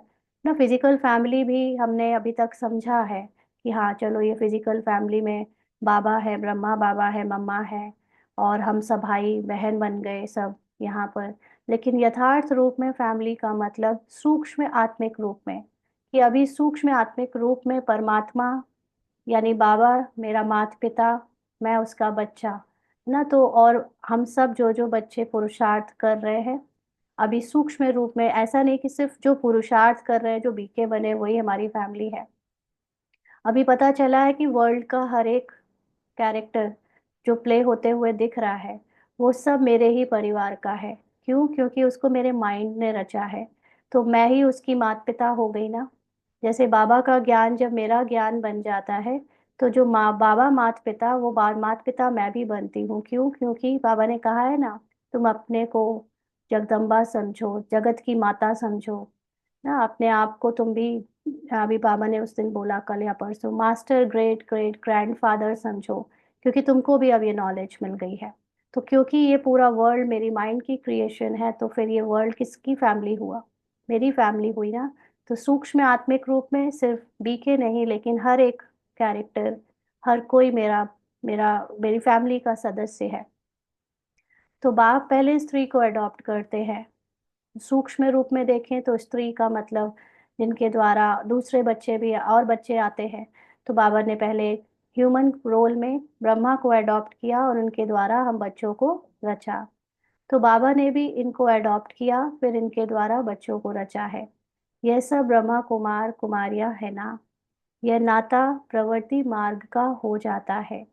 ना। फिजिकल फैमिली भी हमने अभी तक समझा है कि हाँ चलो ये फिजिकल फैमिली में बाबा है, ब्रह्मा बाबा है, मम्मा है, और हम सब भाई बहन बन गए सब यहाँ पर। लेकिन यथार्थ रूप में फैमिली का मतलब सूक्ष्म आत्मिक रूप में, कि अभी सूक्ष्म आत्मिक रूप में परमात्मा, यानी बाबा मेरा माता पिता, मैं उसका बच्चा ना। तो और हम सब जो जो बच्चे पुरुषार्थ कर रहे हैं अभी सूक्ष्म रूप में, ऐसा नहीं कि सिर्फ जो पुरुषार्थ कर रहे हैं, जो बीके बने, वही हमारी फैमिली है। अभी पता चला है कि वर्ल्ड का हर एक कैरेक्टर जो प्ले होते हुए दिख रहा है, वो सब मेरे ही परिवार का है। क्यों? क्योंकि उसको मेरे माइंड ने रचा है। तो मैं ही उसकी माता पिता हो गई ना। जैसे बाबा का ज्ञान जब मेरा ज्ञान बन जाता है, तो जो माँ बाबा माता पिता, वो माता पिता मैं भी बनती हूँ। क्यों? क्योंकि बाबा ने कहा है ना, तुम अपने को जगदम्बा समझो, जगत की माता समझो ना अपने आप को। तुम भी, अभी बाबा ने उस दिन बोला, कल या परसों, मास्टर ग्रेट ग्रेट ग्रैंडफादर समझो, क्योंकि तुमको भी अब ये नॉलेज मिल गई है। तो क्योंकि ये पूरा वर्ल्ड मेरी माइंड की क्रिएशन है, तो फिर ये वर्ल्ड किसकी फैमिली हुआ? मेरी फैमिली हुई ना। तो सूक्ष्म आत्मिक रूप में सिर्फ बीके नहीं, लेकिन हर एक कैरेक्टर, हर कोई मेरा मेरा मेरी फैमिली का सदस्य है। तो बाप पहले स्त्री को अडॉप्ट करते हैं। सूक्ष्म रूप में देखें तो स्त्री का मतलब जिनके द्वारा दूसरे बच्चे भी और बच्चे आते हैं। तो बाबा ने पहले ह्यूमन रोल में ब्रह्मा को अडॉप्ट किया, और उनके द्वारा हम बच्चों को रचा। तो बाबा ने भी इनको अडॉप्ट किया, फिर इनके द्वारा बच्चों को रचा है। यह सब ब्रह्मा कुमार कुमारियां है ना, यह नाता प्रवृत्ति मार्ग का हो जाता है।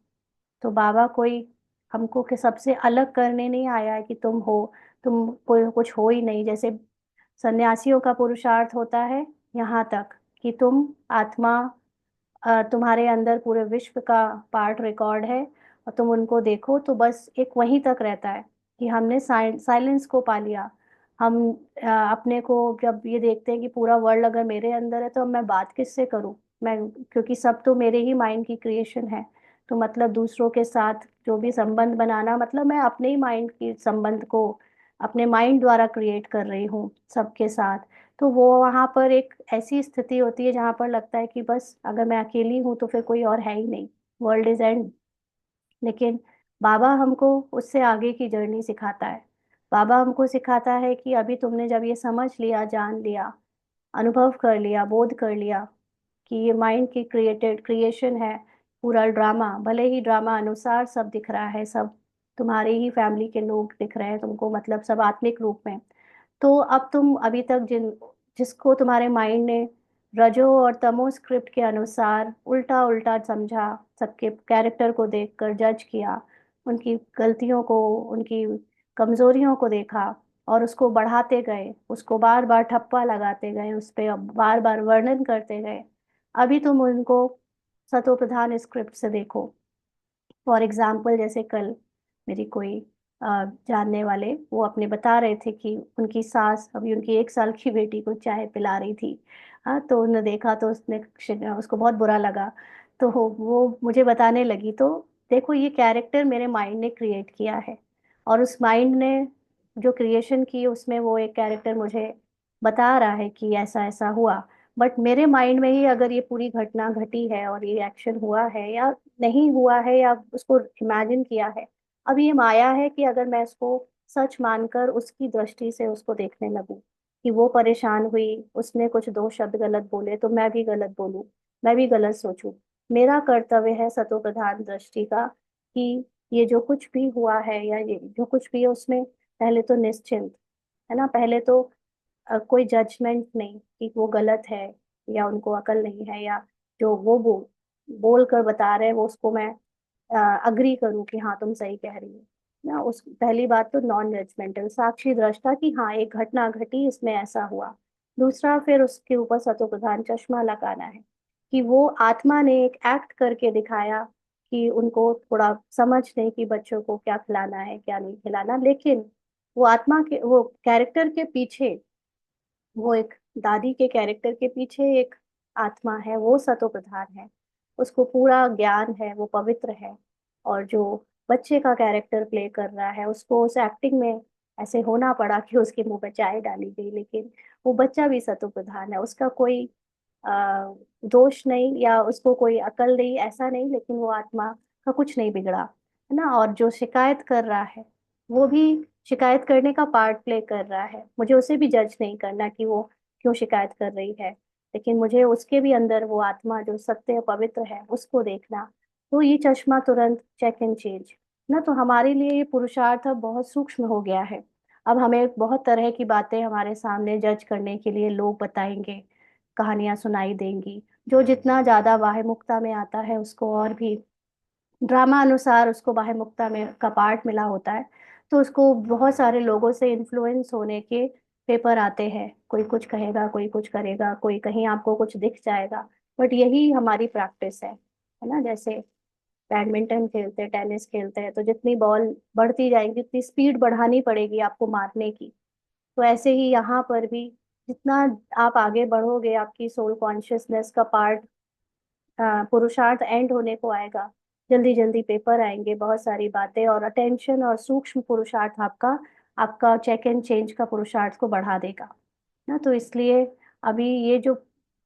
तो बाबा कोई हमको के सबसे अलग करने नहीं आया है कि तुम हो, तुम कोई कुछ हो ही नहीं। जैसे सन्यासियों का पुरुषार्थ होता है यहाँ तक कि तुम आत्मा, तुम्हारे अंदर पूरे विश्व का पार्ट रिकॉर्ड है, और तुम उनको देखो तो बस एक वहीं तक रहता है कि हमने साइलेंस को पा लिया। हम अपने को जब ये देखते हैं कि पूरा वर्ल्ड अगर मेरे अंदर है तो अब मैं बात किससे करूं, मैं, क्योंकि सब तो मेरे ही माइंड की क्रिएशन है। तो मतलब दूसरों के साथ जो भी संबंध बनाना, मतलब मैं अपने ही माइंड की संबंध को अपने माइंड द्वारा क्रिएट कर रही हूँ सबके साथ। तो वो वहां पर एक ऐसी स्थिति होती है जहां पर लगता है कि बस अगर मैं अकेली हूं तो फिर कोई और है ही नहीं, वर्ल्ड इज एंड। लेकिन बाबा हमको उससे आगे की जर्नी सिखाता है। बाबा हमको सिखाता है कि अभी तुमने जब ये समझ लिया, जान लिया, अनुभव कर लिया, बोध कर लिया कि ये माइंड की क्रिएटेड क्रिएशन है, पूरा ड्रामा, भले ही ड्रामा अनुसार सब दिख रहा है, सब तुम्हारे ही फैमिली के लोग दिख रहे हैं तुमको, मतलब सब आत्मिक रूप में। तो अब तुम अभी तक जिसको तुम्हारे माइंड ने रजो और तमो स्क्रिप्ट के अनुसार उल्टा उल्टा समझा, सबके कैरेक्टर को देखकर जज किया, उनकी गलतियों को, उनकी कमजोरियों को देखा और उसको बढ़ाते गए, उसको बार बार ठप्पा लगाते गए, उस पर बार बार वर्णन करते गए। अभी तुम उनको सतो प्रधान स्क्रिप्ट से देखो। फॉर एग्जाम्पल जैसे कल मेरी कोई जानने वाले वो अपने बता रहे थे कि उनकी सास अभी उनकी 1 साल की बेटी को चाय पिला रही थी। हाँ, तो उन्होंने देखा तो उसको बहुत बुरा लगा। तो वो मुझे बताने लगी, तो देखो ये कैरेक्टर मेरे माइंड ने क्रिएट किया है, और उस माइंड ने जो क्रिएशन की उसमें वो एक कैरेक्टर मुझे बता रहा है कि ऐसा ऐसा हुआ। बट मेरे माइंड में ही अगर ये पूरी घटना घटी है और ये एक्शन हुआ है या नहीं हुआ है या उसको इमेजिन किया है, अब ये माया है कि अगर मैं इसको सच मानकर उसकी दृष्टि से उसको देखने लगूं कि वो परेशान हुई, उसने कुछ 2 शब्द गलत बोले तो मैं भी गलत बोलूं, मैं भी गलत सोचूं। मेरा कर्तव्य है सतो प्रधान दृष्टि का कि ये जो कुछ भी हुआ है या ये जो कुछ भी है उसमें पहले तो निश्चिंत, है ना, पहले तो कोई जजमेंट नहीं कि वो गलत है या उनको अकल नहीं है, या जो वो बोल कर बता रहे हैं वो उसको मैं अग्री करूं कि हाँ तुम सही कह रही हो ना। उस पहली बात तो नॉन जजमेंटल साक्षी दृष्टा कि हाँ एक घटना घटी, इसमें ऐसा हुआ। दूसरा फिर उसके ऊपर सतो प्रधान चश्मा लगाना है कि वो आत्मा ने एक एक्ट करके दिखाया कि उनको थोड़ा समझ नहीं कि बच्चों को क्या खिलाना है क्या नहीं खिलाना, लेकिन वो आत्मा के वो कैरेक्टर के पीछे, वो एक दादी के कैरेक्टर के पीछे एक आत्मा है, वो सतो प्रधान है, उसको पूरा ज्ञान है, वो पवित्र है। और जो बच्चे का कैरेक्टर प्ले कर रहा है उसको उस एक्टिंग में ऐसे होना पड़ा कि उसके मुंह पे चाय डाली गई, लेकिन वो बच्चा भी सतो प्रधान है, उसका कोई आ, दोष नहीं या उसको कोई अकल नहीं, ऐसा नहीं, लेकिन वो आत्मा का कुछ नहीं बिगड़ा, है ना। और जो शिकायत कर रहा है वो भी शिकायत करने का पार्ट प्ले कर रहा है, मुझे उसे भी जज नहीं करना कि वो क्यों शिकायत कर रही है, लेकिन मुझे उसके भी अंदर वो आत्मा जो सत्य पवित्र है उसको देखना। तो ये चश्मा तुरंत चेक एंड चेंज ना, तो हमारे लिए ये पुरुषार्थ अब बहुत सूक्ष्म हो गया है। अब हमें बहुत तरह की बातें हमारे सामने जज करने के लिए लोग बताएंगे, कहानियां सुनाई देंगी, जो जितना ज्यादा वाहिमुक्ता में आता है उसको और भी ड्रामा अनुसार उसको बाह्य में का पार्ट मिला होता है, तो उसको बहुत सारे लोगों से इन्फ्लुएंस होने के पेपर आते हैं, कोई कुछ कहेगा, कोई कुछ करेगा, कोई कहीं आपको कुछ दिख जाएगा। बट यही हमारी प्रैक्टिस है ना। जैसे बैडमिंटन खेलते हैं, टेनिस खेलते हैं, तो जितनी बॉल बढ़ती जाएगी उतनी स्पीड बढ़ानी पड़ेगी आपको मारने की। तो ऐसे ही यहाँ पर भी जितना आप आगे बढ़ोगे आपकी सोल कॉन्शियसनेस का पार्ट, पुरुषार्थ एंड होने को आएगा, जल्दी जल्दी पेपर आएंगे, बहुत सारी बातें और अटेंशन और सूक्ष्म पुरुषार्थ आपका आपका चेक एंड चेंज का पुरुषार्थ को बढ़ा देगा ना। तो इसलिए अभी ये जो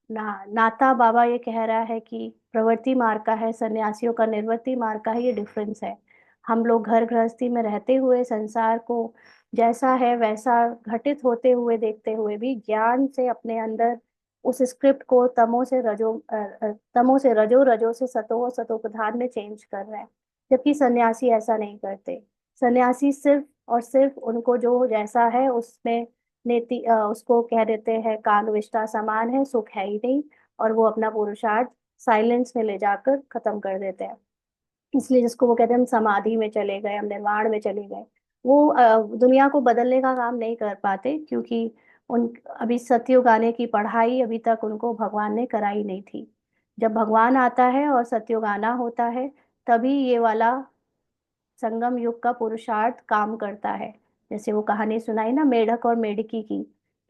नाता बाबा ये कह रहा है कि प्रवृत्ति मार्ग का है, सन्यासियों का निर्वृत्ति मार्ग का है, ये डिफरेंस है। हम लोग घर गृहस्थी में रहते हुए संसार को जैसा है वैसा घटित होते हुए देखते हुए भी ज्ञान से अपने अंदर उस स्क्रिप्ट को तमो से रजो, रजो से सतो और सतो प्रधान में चेंज कर रहे हैं। जबकि सन्यासी ऐसा नहीं करते। सन्यासी सिर्फ और सिर्फ उनको जो जैसा है उसमें उसको कह देते हैं काग विष्टा समान है, सुख है ही नहीं, और वो अपना पुरुषार्थ साइलेंस में ले जाकर खत्म कर देते हैं। इसलिए जिसको वो कहते हैं हम समाधि में चले गए, हम निर्वाण में चले गए, वो दुनिया को बदलने का काम नहीं कर पाते, क्योंकि उन अभी सतयुग आने की पढ़ाई अभी तक उनको भगवान ने कराई नहीं थी। जब भगवान आता है और सतयुग आना होता है, तभी ये वाला संगम युग का पुरुषार्थ काम करता है। जैसे वो कहानी सुनाई ना मेढक और मेढकी की,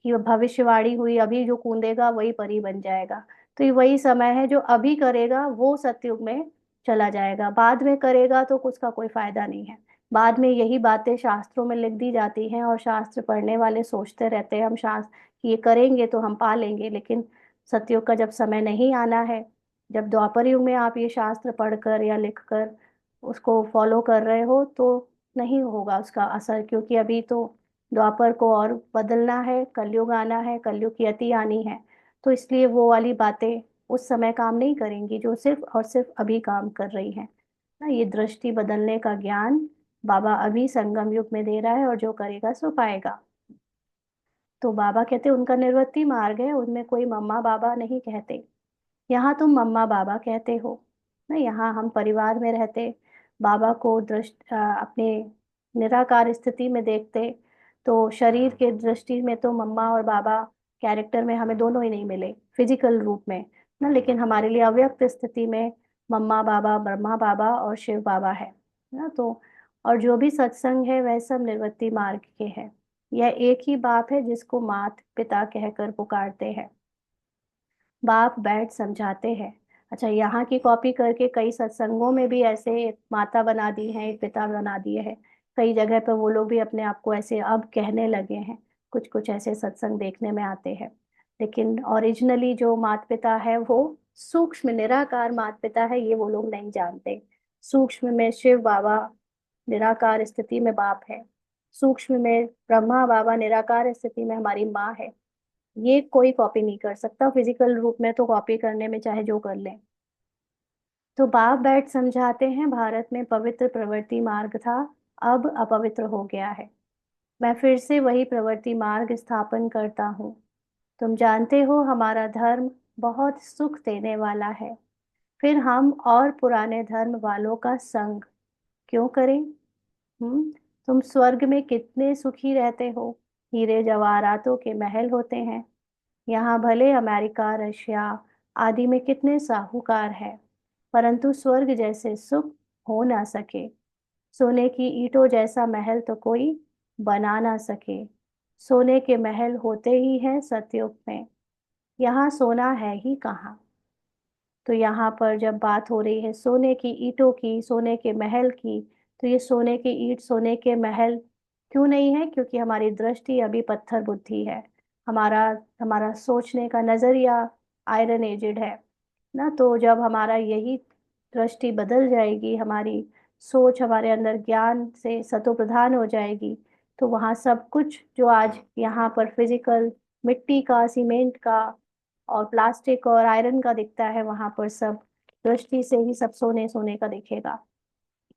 कि वो भविष्यवाणी हुई अभी जो कूदेगा वही परी बन जाएगा। तो ये वही समय है, जो अभी करेगा वो सतयुग में चला जाएगा, बाद में करेगा तो उसका कोई फायदा नहीं है। बाद में यही बातें शास्त्रों में लिख दी जाती हैं, और शास्त्र पढ़ने वाले सोचते रहते हैं हम शास्त्र कि ये करेंगे तो हम पा लेंगे, लेकिन सतयुग का जब समय नहीं आना है, जब द्वापर युग में आप ये शास्त्र पढ़कर या लिखकर उसको फॉलो कर रहे हो, तो नहीं होगा उसका असर, क्योंकि अभी तो द्वापर को और बदलना है, कलयुग आना है, कलयुग की अति आनी है। तो इसलिए वो वाली बातें उस समय काम नहीं करेंगी जो सिर्फ और सिर्फ अभी काम कर रही हैं ना। ये दृष्टि बदलने का ज्ञान बाबा अभी संगम युग में दे रहा है, और जो करेगा सो पाएगा। तो बाबा कहते उनका निवृत्ति मार्ग है, उनमें कोई मम्मा बाबा नहीं कहते। यहाँ तुम मम्मा बाबा कहते हो ना, यहाँ हम परिवार में रहते, बाबा को अपने निराकार स्थिति में देखते, तो शरीर के दृष्टि में तो मम्मा और बाबा कैरेक्टर में हमें दोनों ही नहीं मिले फिजिकल रूप में ना, लेकिन हमारे लिए अव्यक्त स्थिति में मम्मा बाबा, ब्रह्मा बाबा और शिव बाबा है ना। तो और जो भी सत्संग है वह सब निवृत्ति मार्ग के हैं। यह एक ही बाप है जिसको मात पिता कहकर पुकारते हैं। बाप बैठ समझाते हैं। अच्छा, यहाँ की कॉपी करके कई सत्संगों में भी ऐसे एक माता बना दी है, एक पिता बना दिए हैं। कई जगह पर वो लोग भी अपने आप को ऐसे अब कहने लगे हैं। कुछ कुछ ऐसे सत्संग देखने में आते हैं, लेकिन ओरिजिनली जो माता पिता है वो सूक्ष्म निराकार माता पिता है, ये वो लोग नहीं जानते। सूक्ष्म में शिव बाबा निराकार स्थिति में बाप है, सूक्ष्म में ब्रह्मा बाबा निराकार स्थिति में हमारी माँ है। ये कोई कॉपी नहीं कर सकता फिजिकल रूप में, तो कॉपी करने में चाहे जो कर ले। तो बाप बैठ समझाते हैं, भारत में पवित्र प्रवृत्ति मार्ग था, अब अपवित्र हो गया है। मैं फिर से वही प्रवृत्ति मार्ग स्थापन करता हूँ। तुम जानते हो हमारा धर्म बहुत सुख देने वाला है, फिर हम और पुराने धर्म वालों का संग क्यों करें? हम्म तुम स्वर्ग में कितने सुखी रहते हो, हीरे जवाहरातों के महल होते हैं। यहाँ भले अमेरिका, रशिया आदि में कितने साहूकार हैं, परंतु स्वर्ग जैसे सुख हो ना सके। सोने की ईंटों जैसा महल तो कोई बना ना सके। सोने के महल होते ही हैं सतयुग में, यहाँ सोना है ही कहाँ। तो यहाँ पर जब बात हो रही है सोने की ईंटों की, सोने के महल की, तो ये सोने की ईंट, सोने के महल क्यों नहीं है? क्योंकि हमारी दृष्टि अभी पत्थर बुद्धि है। हमारा हमारा सोचने का नजरिया आयरन एजेड है ना। तो जब हमारा यही दृष्टि बदल जाएगी, हमारी सोच हमारे अंदर ज्ञान से सतो प्रधान हो जाएगी, तो वहाँ सब कुछ जो आज यहाँ पर फिजिकल मिट्टी का, सीमेंट का और प्लास्टिक और आयरन का दिखता है, वहां पर सब दृष्टि से ही सब सोने सोने का दिखेगा।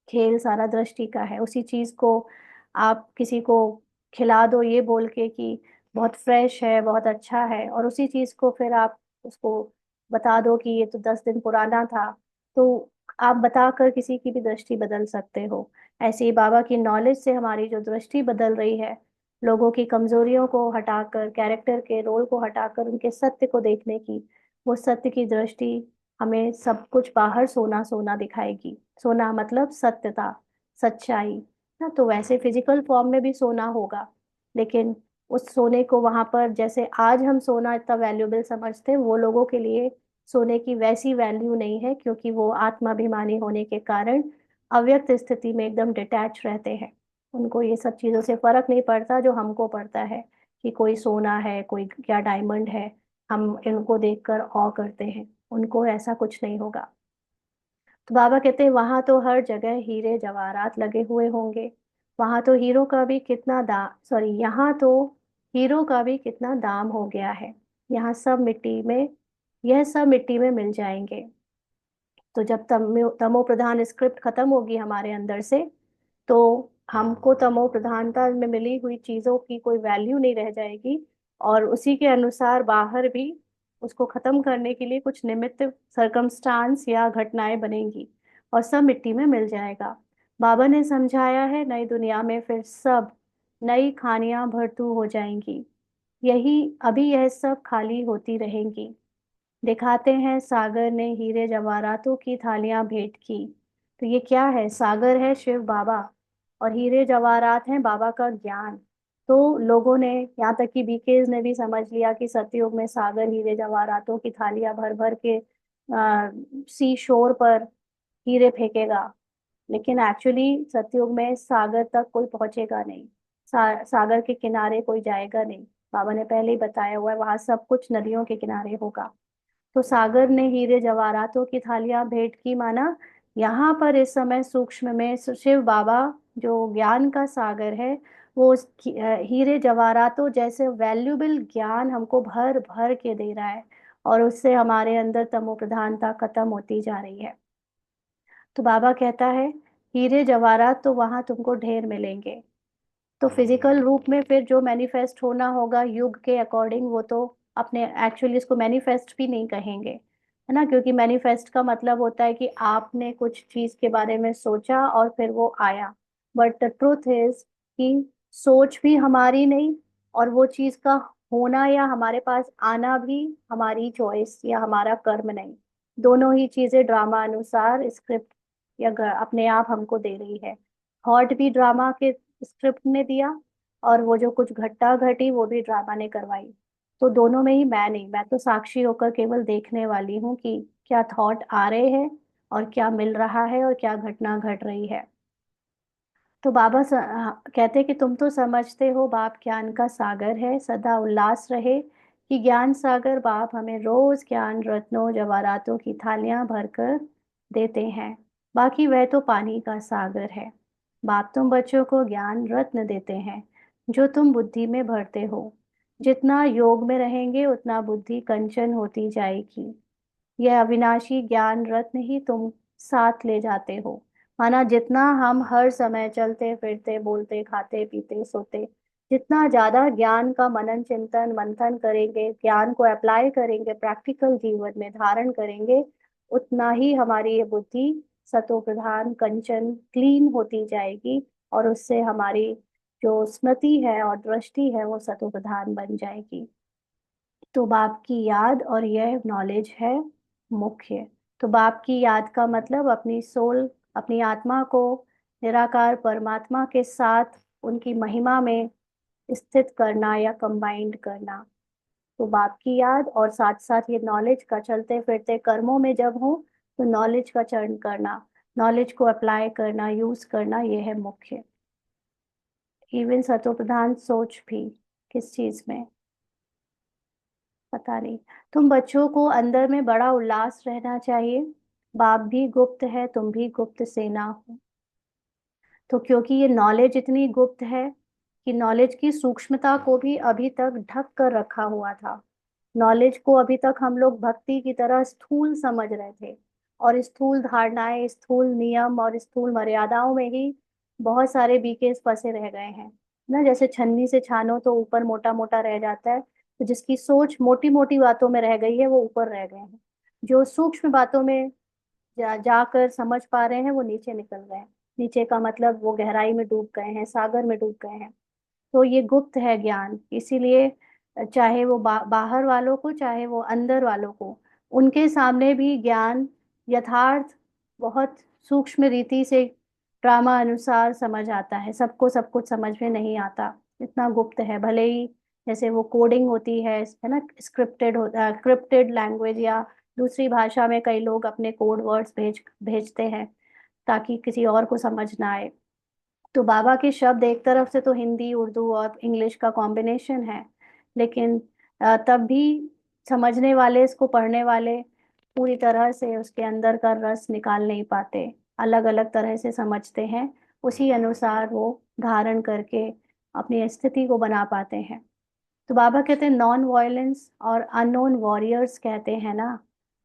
खेल सारा दृष्टि का है। उसी चीज को आप किसी को खिला दो ये बोल के कि बहुत फ्रेश है, बहुत अच्छा है, और उसी चीज को फिर आप उसको बता दो कि ये तो 10 दिन पुराना था, तो आप बताकर किसी की भी दृष्टि बदल सकते हो। ऐसे ही बाबा की नॉलेज से हमारी जो दृष्टि बदल रही है, लोगों की कमजोरियों को हटाकर, कैरेक्टर के रोल को हटाकर उनके सत्य को देखने की, वो सत्य की दृष्टि हमें सब कुछ बाहर सोना सोना दिखाएगी। सोना मतलब सत्यता, सच्चाई ना। तो वैसे फिजिकल फॉर्म में भी सोना होगा, लेकिन उस सोने को वहां पर, जैसे आज हम सोना इतना वैल्यूएबल समझते हैं, वो लोगों के लिए सोने की वैसी वैल्यू नहीं है, क्योंकि वो आत्माभिमानी होने के कारण अव्यक्त स्थिति में एकदम डिटैच रहते हैं। उनको ये सब चीजों से फर्क नहीं पड़ता जो हमको पड़ता है, कि कोई सोना है, कोई क्या डायमंड है, हम इनको देखकर ऑ करते हैं। उनको ऐसा कुछ नहीं होगा। तो बाबा कहते हैं वहां तो हर जगह हीरे जवाहरात लगे हुए होंगे। वहां तो हीरो का भी कितना दाम, सॉरी, यहाँ तो हीरो का भी कितना दाम हो गया है। यहाँ सब मिट्टी में, यह सब मिट्टी में मिल जाएंगे। तो जब तमो प्रधान स्क्रिप्ट खत्म होगी हमारे अंदर से, तो हमको तमो प्रधानता में मिली हुई चीजों की कोई वैल्यू नहीं रह जाएगी, और उसी के अनुसार बाहर भी उसको खत्म करने के लिए कुछ निमित्त सरकमस्टांस या घटनाएं बनेंगी, और सब मिट्टी में मिल जाएगा। बाबा ने समझाया है, नई दुनिया में फिर सब नई खानियां भरतू हो जाएंगी। यही अभी यह सब खाली होती रहेंगी। दिखाते हैं सागर ने हीरे जवाहरातों की थालियां भेंट की। तो ये क्या है? सागर है शिव बाबा, और हीरे जवाहरात हैं बाबा का ज्ञान। तो लोगों ने, यहाँ तक कि बीकेज ने भी समझ लिया कि सतयुग में सागर हीरे जवाहरातों की थालियां भर भर के सी शोर पर हीरे फेंकेगा। लेकिन एक्चुअली सतयुग में सागर तक कोई पहुंचेगा नहीं। सागर के किनारे कोई जाएगा नहीं। बाबा ने पहले ही बताया हुआ है, वहां सब कुछ नदियों के किनारे होगा। तो सागर ने हीरे जवाहरातों की थालियां भेंट की, माना यहाँ पर इस समय सूक्ष्म में शिव बाबा जो ज्ञान का सागर है, वो हीरे जवाहरातों जैसे वैल्यूबल ज्ञान हमको भर भर के दे रहा है, और उससे हमारे अंदर तमो प्रधानता खत्म होती जा रही है। तो बाबा कहता है, हीरे जवाहरात तो वहां तुमको ढेर मिलेंगे। तो फिजिकल रूप में फिर जो मैनिफेस्ट होना होगा युग के अकॉर्डिंग, वो तो अपने एक्चुअली इसको मैनिफेस्ट भी नहीं कहेंगे, है ना, क्योंकि मैनिफेस्ट का मतलब होता है कि आपने कुछ चीज के बारे में सोचा और फिर वो आया। बट द ट्रूथ इज कि सोच भी हमारी नहीं, और वो चीज का होना या हमारे पास आना भी हमारी चॉइस या हमारा कर्म नहीं। दोनों ही चीजें ड्रामा अनुसार स्क्रिप्ट या अपने आप हमको दे रही है। थॉट भी ड्रामा के स्क्रिप्ट ने दिया, और वो जो कुछ घटना घटी वो भी ड्रामा ने करवाई। तो दोनों में ही मैं नहीं, मैं तो साक्षी होकर केवल देखने वाली हूँ कि क्या थॉट आ रहे हैं और क्या मिल रहा है और क्या घटना घट रही है। तो बाबा कहते हैं कि तुम तो समझते हो बाप ज्ञान का सागर है, सदा उल्लास रहे कि ज्ञान सागर बाप हमें रोज ज्ञान रत्नों जवाहरातों की थालियां भरकर देते हैं। बाकी वह तो पानी का सागर है। बाप तुम बच्चों को ज्ञान रत्न देते हैं जो तुम बुद्धि में भरते हो। जितना योग में रहेंगे उतना बुद्धि कंचन होती जाएगी। यह अविनाशी ज्ञान रत्न ही तुम साथ ले जाते हो। माना जितना हम हर समय चलते फिरते बोलते खाते पीते सोते, जितना ज्यादा ज्ञान का मनन चिंतन मंथन करेंगे, ज्ञान को अप्लाई करेंगे, प्रैक्टिकल जीवन में धारण करेंगे, उतना ही हमारी ये बुद्धि सतो प्रधान कंचन क्लीन होती जाएगी, और उससे हमारी जो स्मृति है और दृष्टि है वो सतो प्रधान बन जाएगी। तो बाप की याद और यह नॉलेज है मुख्य। तो बाप की याद का मतलब अपनी सोल, अपनी आत्मा को निराकार परमात्मा के साथ उनकी महिमा में स्थित करना या कंबाइंड करना। तो बाप की याद और साथ साथ ये नॉलेज का चलते फिरते कर्मों में जब हो, तो नॉलेज का चरण करना, नॉलेज को अप्लाई करना, यूज करना, ये है मुख्य। इवन सतोप्रधान सोच भी किस चीज में, पता नहीं। तुम बच्चों को अंदर में बड़ा उल्लास रहना चाहिए। बाप भी गुप्त है, तुम भी गुप्त सेना हो। तो क्योंकि ये नॉलेज इतनी गुप्त है कि नॉलेज की सूक्ष्मता को भी अभी तक ढक कर रखा हुआ था। नॉलेज को अभी तक हम लोग भक्ति की तरह स्थूल समझ रहे थे, और स्थूल धारणाएं, स्थूल नियम और स्थूल मर्यादाओं में ही बहुत सारे बीकेस फंसे रह गए हैं ना। जैसे छन्नी से छानो तो ऊपर मोटा मोटा रह जाता है, तो जिसकी सोच मोटी मोटी बातों में रह गई है वो ऊपर रह गए हैं। जो सूक्ष्म बातों में जाकर समझ पा रहे हैं वो नीचे निकल गए हैं। नीचे का मतलब वो गहराई में डूब गए हैं, सागर में डूब गए हैं। तो ये गुप्त है ज्ञान, इसीलिए चाहे वो बाहर वालों को चाहे वो अंदर वालों को, उनके सामने भी ज्ञान यथार्थ बहुत सूक्ष्म रीति से ड्रामा अनुसार समझ आता है। सबको सब कुछ समझ में नहीं आता, इतना गुप्त है। भले ही जैसे वो कोडिंग होती है ना, स्क्रिप्टेड होता है, क्रिप्टेड लैंग्वेज, या दूसरी भाषा में कई लोग अपने कोड वर्ड्स भेजते हैं ताकि किसी और को समझ ना आए। तो बाबा के शब्द एक तरफ से तो हिंदी उर्दू और इंग्लिश का कॉम्बिनेशन है, लेकिन तब भी समझने वाले, इसको पढ़ने वाले पूरी तरह से उसके अंदर का रस निकाल नहीं पाते, अलग अलग तरह से समझते हैं। उसी अनुसार वो धारण करके अपनी स्थिति को बना पाते हैं। तो बाबा कहते हैं नॉन वायलेंस और अननोन वॉरियर्स कहते हैं ना,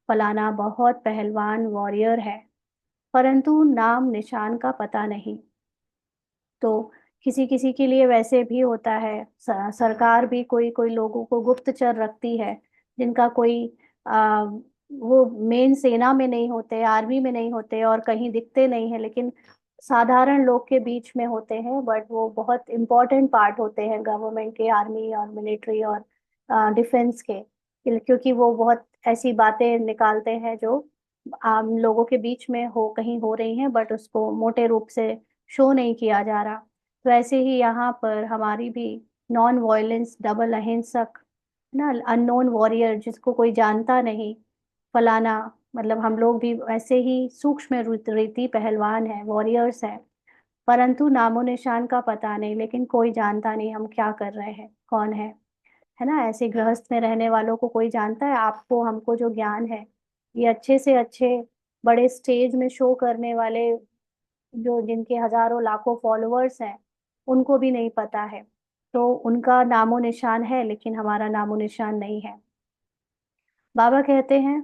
फलाना बहुत पहलवान वॉरियर है, परंतु नाम निशान का पता नहीं। तो किसी किसी के लिए वैसे भी होता है, सरकार भी कोई कोई लोगों को गुप्तचर रखती है, जिनका कोई वो मेन सेना में नहीं होते, आर्मी में नहीं होते और कहीं दिखते नहीं है, लेकिन साधारण लोग के बीच में होते हैं, बट वो बहुत इम्पोर्टेंट पार्ट होते हैं गवर्नमेंट के, आर्मी और मिलिट्री और डिफेंस के, क्योंकि वो बहुत ऐसी बातें निकालते हैं जो आम लोगों के बीच में हो कहीं हो रही हैं, बट उसको मोटे रूप से शो नहीं किया जा रहा। तो ऐसे ही यहाँ पर हमारी भी नॉन वायलेंस डबल अहिंसक ना, अननोन वॉरियर जिसको कोई जानता नहीं, फलाना, मतलब हम लोग भी वैसे ही सूक्ष्म रीति पहलवान हैं, वॉरियर्स हैं, परंतु नामो निशान का पता नहीं, लेकिन कोई जानता नहीं हम क्या कर रहे हैं, कौन है ना। ऐसे गृहस्थ में रहने वालों को कोई जानता है, आपको हमको जो ज्ञान है, ये अच्छे से अच्छे बड़े स्टेज में शो करने वाले, जो जिनके हजारों लाखों फॉलोअर्स हैं, उनको भी नहीं पता है। तो उनका नामो निशान है, लेकिन हमारा नामो निशान नहीं है। बाबा कहते हैं,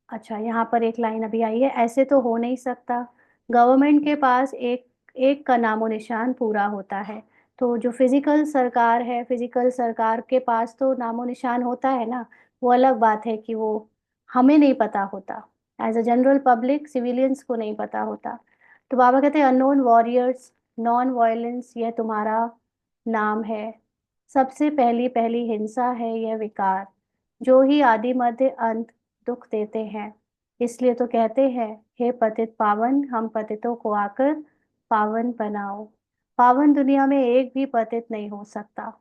अच्छा यहाँ पर एक लाइन अभी आई है, ऐसे तो हो नहीं सकता, गवर्नमेंट के पास एक एक का नामो निशान पूरा होता है। तो जो फिजिकल सरकार है, फिजिकल सरकार के पास तो नामो निशान होता है ना, वो अलग बात है कि वो हमें नहीं पता होता, as a general public civilians को नहीं पता होता। तो बाबा कहते हैं अननोन वॉरियर्स, नॉन वायलेंस, यह तुम्हारा नाम है। सबसे पहली पहली हिंसा है यह विकार, जो ही आदि मध्य अंत दुख देते हैं। इसलिए तो कहते हैं, हे पतित पावन, हम पतितों को आकर पावन बनाओ। पावन दुनिया में एक भी पतित नहीं हो सकता।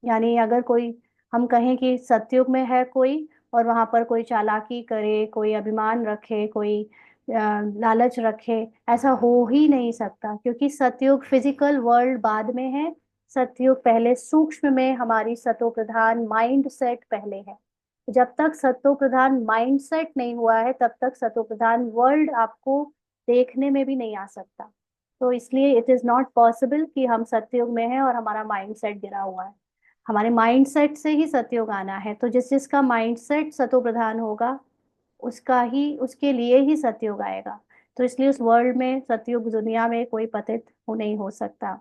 यानी अगर कोई, हम कहें कि सतयुग में है कोई, और वहां पर कोई चालाकी करे, कोई अभिमान रखे, कोई लालच रखे, ऐसा हो ही नहीं सकता, क्योंकि सतयुग फिजिकल वर्ल्ड बाद में है, सतयुग पहले सूक्ष्म में हमारी सतो प्रधान माइंड सेट पहले है। जब तक सतो प्रधान माइंड सेट नहीं हुआ है, तब तक सतो प्रधान वर्ल्ड आपको देखने में भी नहीं आ सकता। तो इसलिए इट इज नॉट पॉसिबल कि हम सतयुग में हैं और हमारा माइंड सेट गिरा हुआ है। हमारे माइंड सेट से ही सतयुग आना है, तो जिस जिसका माइंड सेट सतो प्रधान होगा, उसका ही, उसके लिए ही सतयुग आएगा। तो इसलिए उस वर्ल्ड में, सतयुग दुनिया में कोई पतित हो नहीं हो सकता।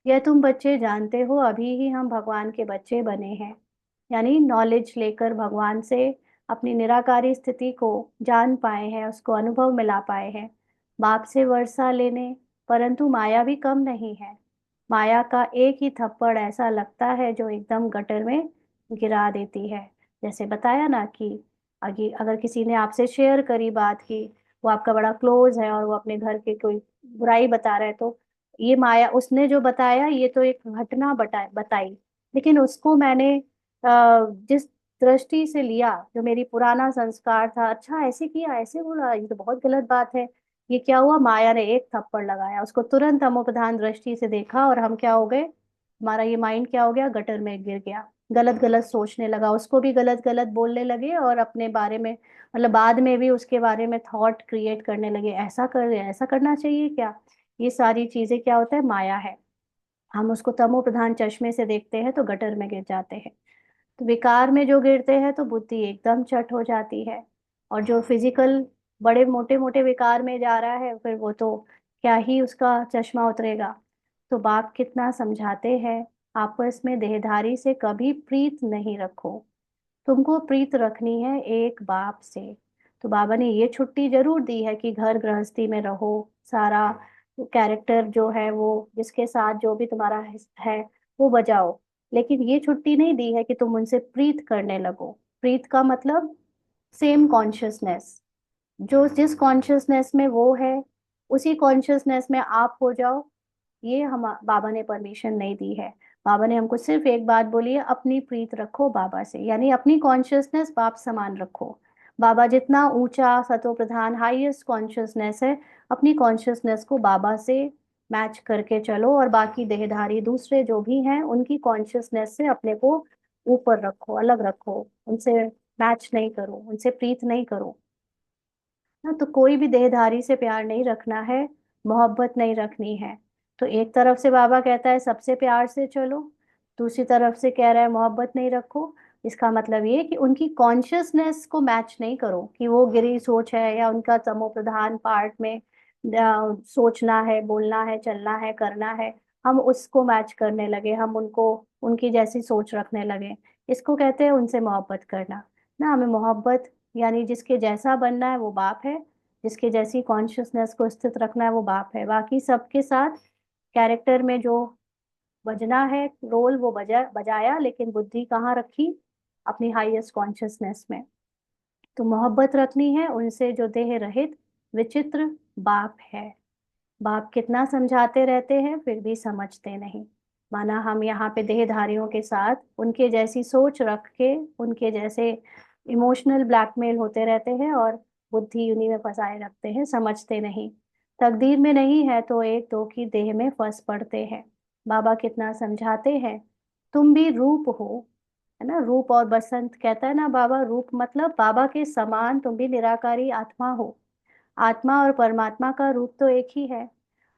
यह तुम बच्चे जानते हो, अभी ही हम भगवान के बच्चे बने हैं, यानी नॉलेज लेकर भगवान से अपनी निराकारी स्थिति को जान पाए हैं, उसको अनुभव मिला पाए हैं। बाप से वर्षा लेने, परंतु माया भी कम नहीं है। माया का एक ही थप्पड़ ऐसा लगता है जो एकदम गटर में गिरा देती है। जैसे बताया ना कि अगर किसी ने आपसे शेयर करी बात की, वो आपका बड़ा क्लोज है और वो अपने घर के कोई बुराई बता रहा है, तो ये माया, उसने जो बताया ये तो एक घटना बताई, लेकिन उसको मैंने जिस दृष्टि से लिया, जो मेरी पुराना संस्कार था, अच्छा ऐसे किया, ऐसे बोला, ये तो बहुत गलत बात है, ये क्या हुआ, माया ने एक थप्पड़ लगाया, उसको तुरंत तमोप्रधान दृष्टि से देखा, और हम क्या हो गए, हमारा ये माइंड क्या हो गया, गटर में गिर गया, गलत गलत सोचने लगा, उसको भी गलत गलत बोलने लगे, और अपने बारे में, मतलब बाद में भी उसके बारे में थॉट क्रिएट करने लगे, ऐसा कर, ऐसा करना चाहिए क्या। ये सारी चीजें क्या होता है, माया है। हम उसको तमो प्रधान चश्मे से देखते हैं तो गटर में गिर जाते हैं। तो विकार में जो गिरते हैं तो बुद्धि एकदम चट हो जाती है, और जो फिजिकल बड़े मोटे मोटे विकार में जा रहा है, फिर वो तो क्या ही उसका चश्मा उतरेगा। तो बाप कितना समझाते हैं, आपस में देहधारी से कभी प्रीत नहीं रखो, तुमको प्रीत रखनी है एक बाप से। तो बाबा ने ये छुट्टी जरूर दी है कि घर गृहस्थी में रहो, सारा कैरेक्टर जो है वो, जिसके साथ जो भी तुम्हारा है वो बजाओ, लेकिन ये छुट्टी नहीं दी है कि तुम उनसे प्रीत करने लगो। प्रीत का मतलब सेम कॉन्शियसनेस, जो जिस कॉन्शियसनेस में वो है, उसी कॉन्शियसनेस में आप हो जाओ। ये हम बाबा ने परमिशन नहीं दी है। बाबा ने हमको सिर्फ एक बात बोली है, अपनी प्रीत रखो बाबा से, यानी अपनी कॉन्शियसनेस बाप समान रखो। बाबा जितना ऊंचा सतो प्रधान हाईएस्ट कॉन्शियसनेस है, अपनी कॉन्शियसनेस को बाबा से मैच करके चलो, और बाकी देहधारी दूसरे जो भी हैं उनकी कॉन्शियसनेस से अपने को ऊपर रखो, अलग रखो, उनसे मैच नहीं करो, उनसे प्रीत नहीं करो ना। तो कोई भी देहधारी से प्यार नहीं रखना है, मोहब्बत नहीं रखनी है। तो एक तरफ से बाबा कहता है सबसे प्यार से चलो, दूसरी तरफ से कह रहा है मोहब्बत नहीं रखो। इसका मतलब ये कि उनकी कॉन्शियसनेस को मैच नहीं करो, कि वो गिरी सोच है या उनका तमो प्रधान पार्ट में सोचना है, बोलना है, चलना है, करना है, हम उसको मैच करने लगे, हम उनको उनकी जैसी सोच रखने लगे। इसको कहते हैं उनसे मोहब्बत करना। ना, हमें मोहब्बत यानी जिसके जैसा बनना है वो बाप है, जिसके जैसी कॉन्शियसनेस को स्थित रखना है वो बाप है। बाकी सबके साथ कैरेक्टर में जो बजना है रोल वो बजाया, लेकिन बुद्धि कहाँ रखी? अपनी हाईएस्ट कॉन्शियसनेस में। तो मोहब्बत रखनी है उनसे जो देह रहित विचित्र बाप है। बाप कितना समझाते रहते हैं फिर भी समझते नहीं। माना हम यहाँ पे देहधारियों के साथ उनके जैसी सोच रख के उनके जैसे इमोशनल ब्लैकमेल होते रहते हैं और बुद्धि उन्हीं में फंसाए रखते हैं, समझते नहीं। तकदीर में नहीं है तो एक दो की देह में फंस पड़ते हैं। बाबा कितना समझाते हैं, तुम भी रूप हो, है ना। रूप और बसंत कहता है ना बाबा, रूप मतलब बाबा के समान तुम भी निराकारी आत्मा हो। आत्मा और परमात्मा का रूप तो एक ही है।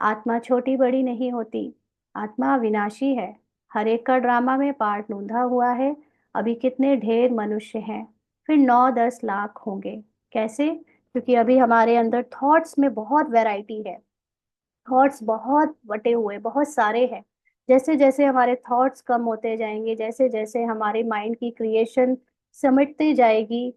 आत्मा छोटी बड़ी नहीं होती, आत्मा अविनाशी है। हर एक का ड्रामा में पार्ट नूंधा हुआ है। अभी कितने ढेर मनुष्य हैं, फिर 9-10 लाख होंगे। कैसे? क्योंकि अभी हमारे अंदर थॉट्स में बहुत वैरायटी है। थॉट्स बहुत बटे हुए, बहुत सारे हैं। जैसे जैसे हमारे थॉट्स कम होते जाएंगे, जैसे जैसे हमारे माइंड की क्रिएशन सिमटती जाएगी,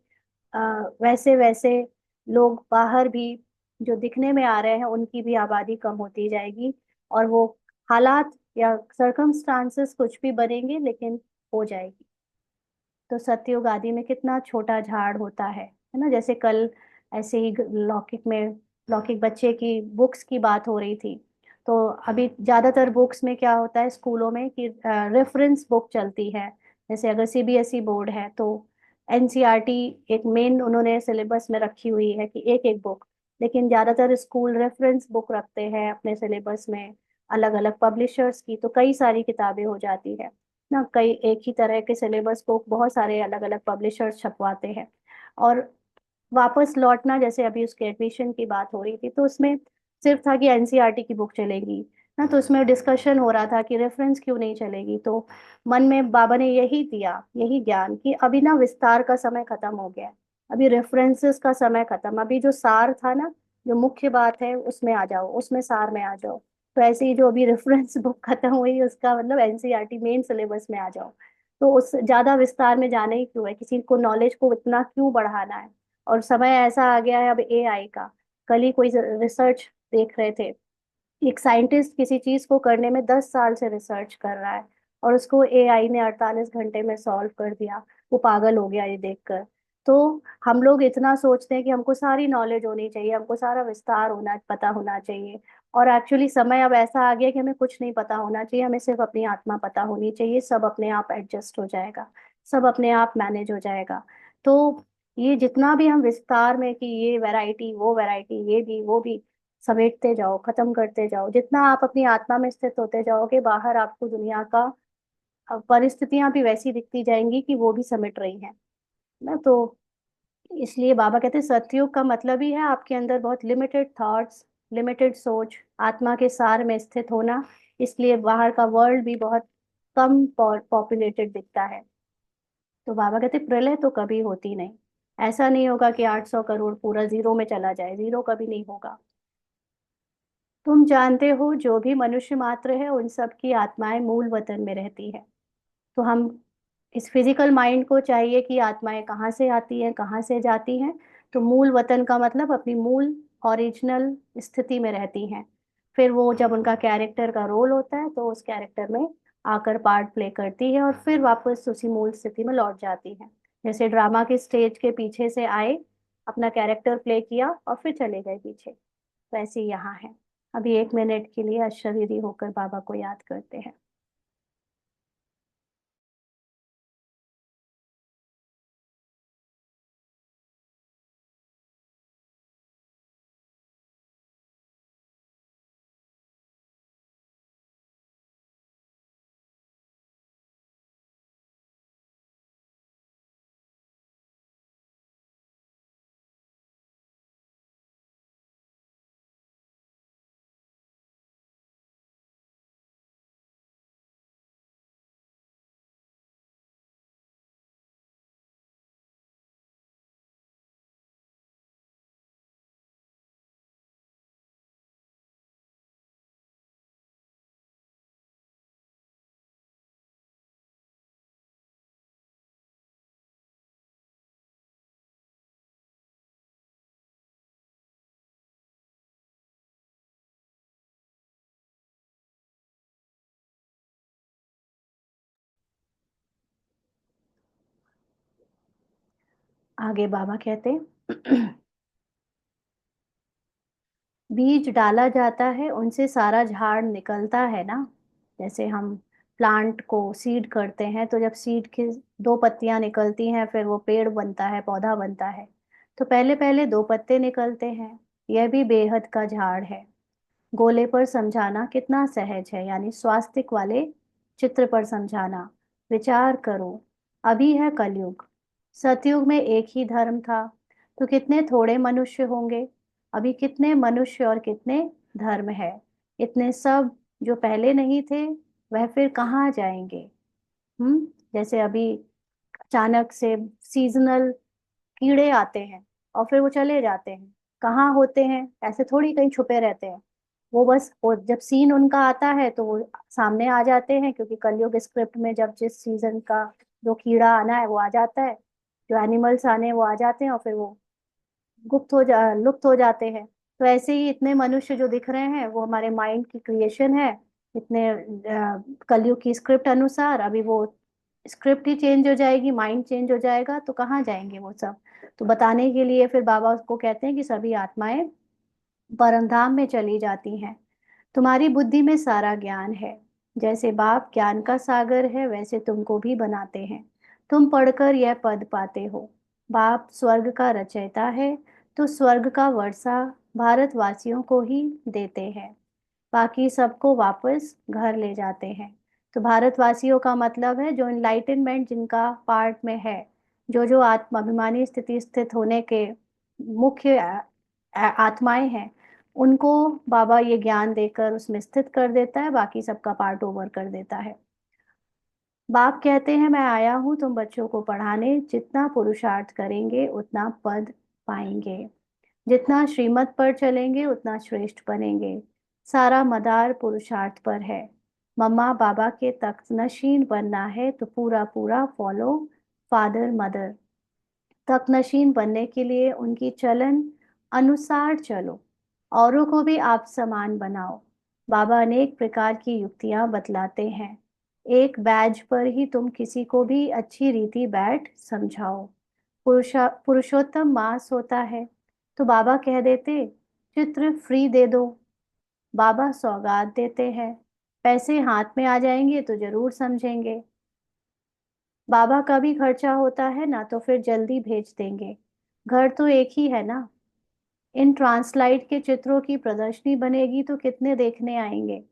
अ, वैसे वैसे लोग बाहर भी जो दिखने में आ रहे हैं उनकी भी आबादी कम होती जाएगी। और वो हालात या सरकमस्टांसेस कुछ भी बनेंगे लेकिन हो जाएगी। तो सत्ययुग आदि में कितना छोटा झाड़ होता है ना। जैसे कल ऐसे ही लौकिक में, लौकिक बच्चे की बुक्स की बात हो रही थी। तो अभी ज्यादातर बुक्स में क्या होता है स्कूलों में कि रेफरेंस बुक चलती है। जैसे अगर सीबीएसई बोर्ड है तो एनसीईआरटी एक मेन उन्होंने सिलेबस में रखी हुई है कि एक एक बुक। लेकिन ज्यादातर स्कूल रेफरेंस बुक रखते हैं अपने सिलेबस में, अलग अलग पब्लिशर्स की, तो कई सारी किताबें हो जाती है ना। कई एक ही तरह के सिलेबस को बहुत सारे अलग अलग पब्लिशर्स छपवाते हैं। और वापस लौटना, जैसे अभी उसके एडमिशन की बात हो रही थी तो उसमें सिर्फ था कि एनसीईआरटी की बुक चलेगी ना। तो उसमें डिस्कशन हो रहा था कि रेफरेंस क्यों नहीं चलेगी। तो मन में बाबा ने यही दिया, यही ज्ञान कि अभी ना विस्तार का समय खत्म हो गया है। अभी रेफरेंसेस का समय खत्म, अभी जो सार था ना, जो मुख्य बात है उसमें आ जाओ, उसमें सार में आ जाओ। तो ऐसे ही जो अभी रेफरेंस बुक खत्म हुई उसका मतलब एनसीईआरटी मेन सिलेबस में आ जाओ। तो उस ज्यादा विस्तार में जाना ही क्यों है, किसी को नॉलेज को इतना क्यों बढ़ाना है। और समय ऐसा आ गया है अब एआई का। कल ही कोई रिसर्च देख रहे थे, एक साइंटिस्ट किसी चीज को करने में 10 साल से रिसर्च कर रहा है और उसको एआई ने 48 घंटे में सॉल्व कर दिया। वो पागल हो गया ये देखकर। तो हम लोग इतना सोचते हैं कि हमको सारी नॉलेज होनी चाहिए, हमको सारा विस्तार होना पता होना चाहिए। और एक्चुअली समय अब ऐसा आ गया कि हमें कुछ नहीं पता होना चाहिए, हमें सिर्फ अपनी आत्मा पता होनी चाहिए। सब अपने आप एडजस्ट हो जाएगा, सब अपने आप मैनेज हो जाएगा। तो ये जितना भी हम विस्तार में कि ये वैरायटी वो वैरायटी ये भी वो भी समेटते जाओ, खत्म करते जाओ, जितना आप अपनी आत्मा में स्थित होते जाओगे बाहर आपको दुनिया का परिस्थितियां भी वैसी दिखती जाएंगी कि वो भी समेट रही हैं ना। तो इसलिए बाबा कहते हैं सतयुग का मतलब ही है आपके अंदर बहुत लिमिटेड थॉट्स, लिमिटेड सोच, आत्मा के सार में स्थित होना। इसलिए बाहर का वर्ल्ड भी बहुत कम पॉपुलेटेड दिखता है। तो बाबा कहते प्रलय तो कभी होती नहीं। ऐसा नहीं होगा कि 800 करोड़ पूरा जीरो में चला जाए, जीरो कभी नहीं होगा। तुम जानते हो जो भी मनुष्य मात्र है उन सब की आत्माएं मूल वतन में रहती है। तो हम इस फिजिकल माइंड को चाहिए कि आत्माएं कहाँ से आती हैं, कहाँ से जाती हैं। तो मूल वतन का मतलब अपनी मूल ओरिजिनल स्थिति में रहती हैं। फिर वो जब उनका कैरेक्टर का रोल होता है तो उस कैरेक्टर में आकर पार्ट प्ले करती है और फिर वापस उसी मूल स्थिति में लौट जाती है। जैसे ड्रामा के स्टेज के पीछे से आए, अपना कैरेक्टर प्ले किया और फिर चले गए पीछे, वैसे ही यहाँ है। अभी 1 मिनट के लिए अशरीरी होकर बाबा को याद करते हैं। आगे बाबा कहते बीज डाला जाता है, उनसे सारा झाड़ निकलता है ना। जैसे हम प्लांट को सीड करते हैं, तो जब सीड की दो पत्तियां निकलती हैं, फिर वो पेड़ बनता है, पौधा बनता है। तो पहले पहले दो पत्ते निकलते हैं। यह भी बेहद का झाड़ है। गोले पर समझाना कितना सहज है, यानी स्वास्तिक वाले चित्र पर समझाना। विचार करो, अभी है कलयुग। सतयुग में एक ही धर्म था, तो कितने थोड़े मनुष्य होंगे। अभी कितने मनुष्य और कितने धर्म है। इतने सब जो पहले नहीं थे, वह फिर कहाँ जाएंगे। जैसे अभी अचानक से सीजनल कीड़े आते हैं और फिर वो चले जाते हैं। कहाँ होते हैं, ऐसे थोड़ी कहीं छुपे रहते हैं। वो बस वो जब सीन उनका आता है तो वो सामने आ जाते हैं, क्योंकि कलयुग स्क्रिप्ट में जब जिस सीजन का जो कीड़ा आना है वो आ जाता है, जो एनिमल्स आने हैं वो आ जाते हैं, और फिर वो लुप्त हो जाते हैं। तो ऐसे ही इतने मनुष्य जो दिख रहे हैं वो हमारे माइंड की क्रिएशन है। इतने कलयुग की स्क्रिप्ट अनुसार अभी वो स्क्रिप्ट ही चेंज हो जाएगी, माइंड चेंज हो जाएगा, तो कहाँ जाएंगे वो सब। तो बताने के लिए फिर बाबा उसको कहते हैं कि सभी आत्माएं परमधाम में चली जाती हैं। तुम्हारी बुद्धि में सारा ज्ञान है। जैसे बाप ज्ञान का सागर है, वैसे तुमको भी बनाते हैं। तुम पढ़कर यह पद पाते हो, बाप स्वर्ग का रचयिता है, तो स्वर्ग का वर्षा भारतवासियों को ही देते हैं, बाकी सबको वापस घर ले जाते हैं। तो भारतवासियों का मतलब है जो इनलाइटनमेंट जिनका पार्ट में है, जो जो आत्माभिमानी स्थिति स्थित होने के मुख्य आत्माएं हैं, उनको बाबा ये ज्ञान देकर उसमें स्थित कर देता है, बाकी सबका पार्ट ओवर कर देता है। बाप कहते हैं मैं आया हूँ तुम बच्चों को पढ़ाने, जितना पुरुषार्थ करेंगे उतना पद पाएंगे, जितना श्रीमत पर चलेंगे उतना श्रेष्ठ बनेंगे। सारा मदार पुरुषार्थ पर है। मम्मा बाबा के तख्त नशीन बनना है तो पूरा पूरा फॉलो फादर मदर। तख्त नशीन बनने के लिए उनकी चलन अनुसार चलो, औरों को भी आप समान बनाओ। बाबा अनेक प्रकार की युक्तियां बतलाते हैं। एक बैज पर ही तुम किसी को भी अच्छी रीति बैठ समझाओ। पुरुषोत्तम मास होता है, तो बाबा कह देते चित्र फ्री दे दो। बाबा सौगात देते हैं, पैसे हाथ में आ जाएंगे तो जरूर समझेंगे। बाबा का भी खर्चा होता है ना, तो फिर जल्दी भेज देंगे। घर तो एक ही है ना। इन ट्रांसलाइट के चित्रों की प्रदर्शनी बनेगी तो कितने देखने आएंगे।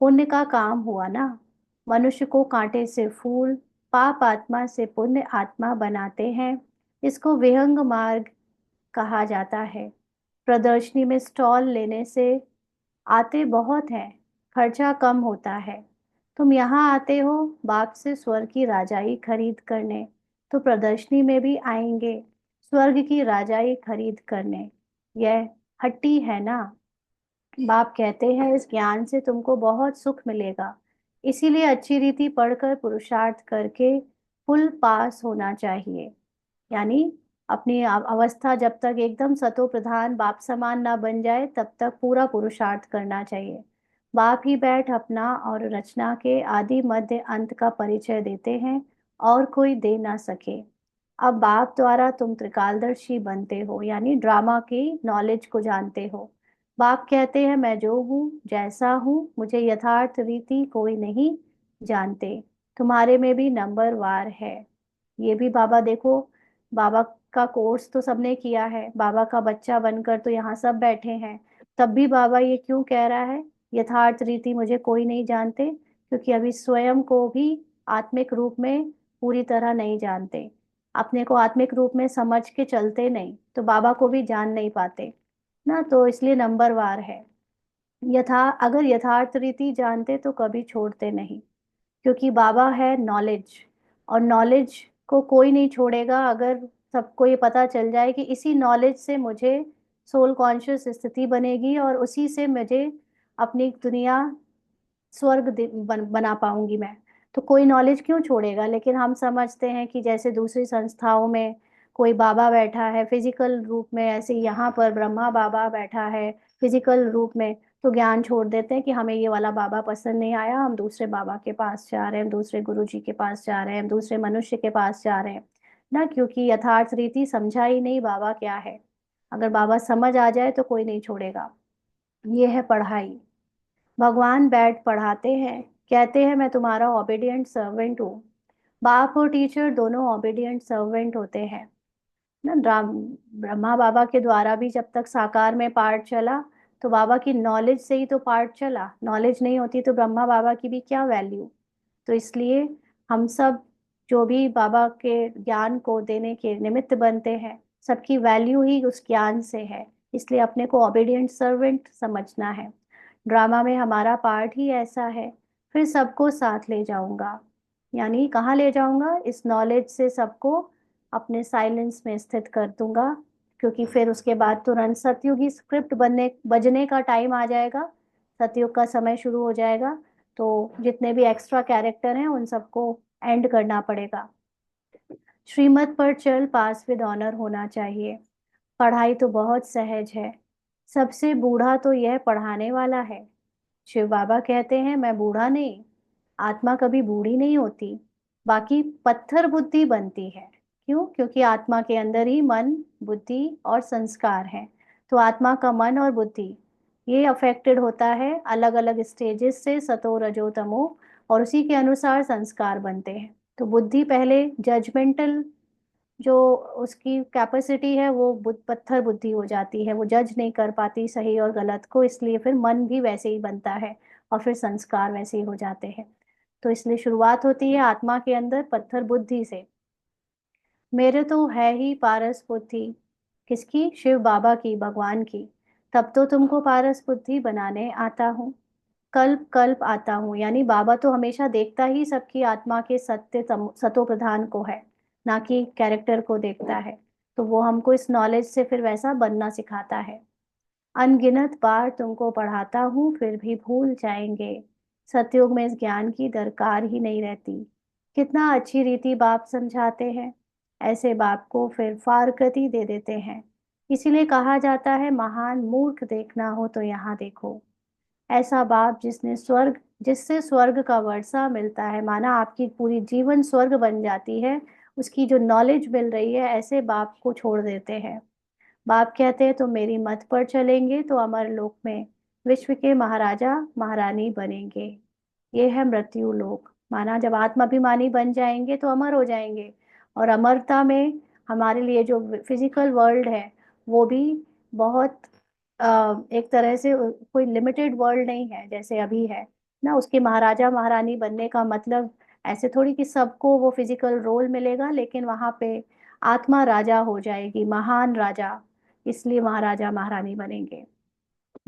पुण्य का काम हुआ ना। मनुष्य को कांटे से फूल, पाप आत्मा से पुण्य आत्मा बनाते हैं। इसको विहंग मार्ग कहा जाता है। प्रदर्शनी में स्टॉल लेने से आते बहुत हैं, खर्चा कम होता है। तुम यहाँ आते हो बाप से स्वर्ग की राजाई खरीद करने, तो प्रदर्शनी में भी आएंगे स्वर्ग की राजाई खरीद करने। यह हट्टी है ना। बाप कहते हैं इस ज्ञान से तुमको बहुत सुख मिलेगा, इसीलिए अच्छी रीति पढ़कर पुरुषार्थ करके फुल पास होना चाहिए। यानी अपनी अवस्था जब तक एकदम सतो प्रधान बाप समान ना बन जाए, तब तक पूरा पुरुषार्थ करना चाहिए। बाप ही बैठ अपना और रचना के आदि मध्य अंत का परिचय देते हैं, और कोई दे ना सके। अब बाप द्वारा तुम त्रिकालदर्शी बनते हो, यानी ड्रामा की नॉलेज को जानते हो। बाप कहते हैं मैं जो हूँ जैसा हूँ, मुझे यथार्थ रीति कोई नहीं जानते। तुम्हारे में भी नंबर वार है। ये भी बाबा देखो, बाबा का कोर्स तो सबने किया है, बाबा का बच्चा बनकर तो यहाँ सब बैठे हैं। तब भी बाबा ये क्यों कह रहा है यथार्थ रीति मुझे कोई नहीं जानते, क्योंकि अभी स्वयं को भी आत्मिक रूप में पूरी तरह नहीं जानते। अपने को आत्मिक रूप में समझ के चलते नहीं, तो बाबा को भी जान नहीं पाते ना, तो इसलिए नंबरवार है। अगर यथार्थ रीति जानते तो कभी छोड़ते नहीं, क्योंकि बाबा है नॉलेज, और नॉलेज को कोई नहीं छोड़ेगा। अगर सबको ये पता चल जाए कि इसी नॉलेज से मुझे सोल कॉन्शियस स्थिति बनेगी और उसी से मुझे अपनी दुनिया स्वर्ग बना पाऊंगी मैं, तो कोई नॉलेज क्यों छोड़ेगा। लेकिन हम समझते हैं कि जैसे दूसरी संस्थाओं में कोई बाबा बैठा है फिजिकल रूप में, ऐसे ही यहाँ पर ब्रह्मा बाबा बैठा है फिजिकल रूप में, तो ज्ञान छोड़ देते हैं कि हमें ये वाला बाबा पसंद नहीं आया, हम दूसरे बाबा के पास जा रहे हैं, हम दूसरे गुरु जी के पास जा रहे हैं, हम दूसरे मनुष्य के पास जा रहे हैं। ना, क्योंकि यथार्थ रीति समझा ही नहीं बाबा क्या है। अगर बाबा समझ आ जाए तो कोई नहीं छोड़ेगा। ये है पढ़ाई। भगवान बैठ पढ़ाते हैं, कहते हैं मैं तुम्हारा ओबीडियंट सर्वेंट हूँ। बाप और टीचर दोनों ओबीडियंट सर्वेंट होते हैं ना। राम ब्रह्मा बाबा के द्वारा भी जब तक साकार में पाठ चला, तो बाबा की नॉलेज से ही तो पाठ चला। नॉलेज नहीं होती तो ब्रह्मा बाबा की भी क्या वैल्यू। तो इसलिए हम सब जो भी बाबा के ज्ञान को देने के निमित्त बनते हैं, सबकी वैल्यू ही उस ज्ञान से है। इसलिए अपने को ओबीडियंट सर्वेंट समझना है। ड्रामा में हमारा पार्ट ही ऐसा है। फिर सबको साथ ले जाऊंगा, यानी कहाँ ले जाऊंगा, इस नॉलेज से सबको अपने साइलेंस में स्थित कर दूंगा। क्योंकि फिर उसके बाद तुरंत सतयुगी स्क्रिप्ट बनने बजने का टाइम आ जाएगा। सतयुग का समय शुरू हो जाएगा। तो जितने भी एक्स्ट्रा कैरेक्टर हैं उन सबको एंड करना पड़ेगा। श्रीमत पर चल, पास विद ऑनर होना चाहिए। पढ़ाई तो बहुत सहज है। सबसे बूढ़ा तो यह पढ़ाने वाला है। शिव बाबा कहते हैं मैं बूढ़ा नहीं। आत्मा कभी बूढ़ी नहीं होती। बाकी पत्थर बुद्धि बनती है। क्यों? क्योंकि आत्मा के अंदर ही मन, बुद्धि और संस्कार है। तो आत्मा का मन और बुद्धि ये अफेक्टेड होता है अलग अलग स्टेजेस से, सतो रजो तमो, और उसी के अनुसार संस्कार बनते हैं। तो बुद्धि पहले जजमेंटल, जो उसकी कैपेसिटी है वो पत्थर बुद्धि हो जाती है। वो जज नहीं कर पाती सही और गलत को, इसलिए फिर मन भी वैसे ही बनता है और फिर संस्कार वैसे ही हो जाते हैं। तो इसलिए शुरुआत होती है आत्मा के अंदर पत्थर बुद्धि से। मेरे तो है ही पारस बुद्धि। किसकी? शिव बाबा की, भगवान की। तब तो तुमको पारस बुद्धि बनाने आता हूँ। कल्प कल्प आता हूँ, यानी बाबा तो हमेशा देखता ही सबकी आत्मा के सतो प्रधान को है, ना कि कैरेक्टर को देखता है। तो वो हमको इस नॉलेज से फिर वैसा बनना सिखाता है। अनगिनत बार तुमको पढ़ाता हूँ फिर भी भूल जाएंगे। सतयुग में इस ज्ञान की दरकार ही नहीं रहती। कितना अच्छी रीति बाप समझाते हैं। ऐसे बाप को फिर फारकती दे देते हैं। इसीलिए कहा जाता है महान मूर्ख देखना हो तो यहाँ देखो। ऐसा बाप जिससे स्वर्ग का वर्षा मिलता है, माना आपकी पूरी जीवन स्वर्ग बन जाती है। उसकी जो नॉलेज मिल रही है, ऐसे बाप को छोड़ देते हैं। बाप कहते हैं तो मेरी मत पर चलेंगे तो अमर लोक में विश्व के महाराजा महारानी बनेंगे। ये है मृत्यु लोक। माना जब आत्माभिमानी बन जाएंगे तो अमर हो जाएंगे। और अमरता में हमारे लिए जो फिजिकल वर्ल्ड है वो भी बहुत एक तरह से कोई लिमिटेड वर्ल्ड नहीं है जैसे अभी है ना। उसके महाराजा महारानी बनने का मतलब ऐसे थोड़ी कि सबको वो फिजिकल रोल मिलेगा, लेकिन वहां पे आत्मा राजा हो जाएगी, महान राजा। इसलिए महाराजा महारानी बनेंगे।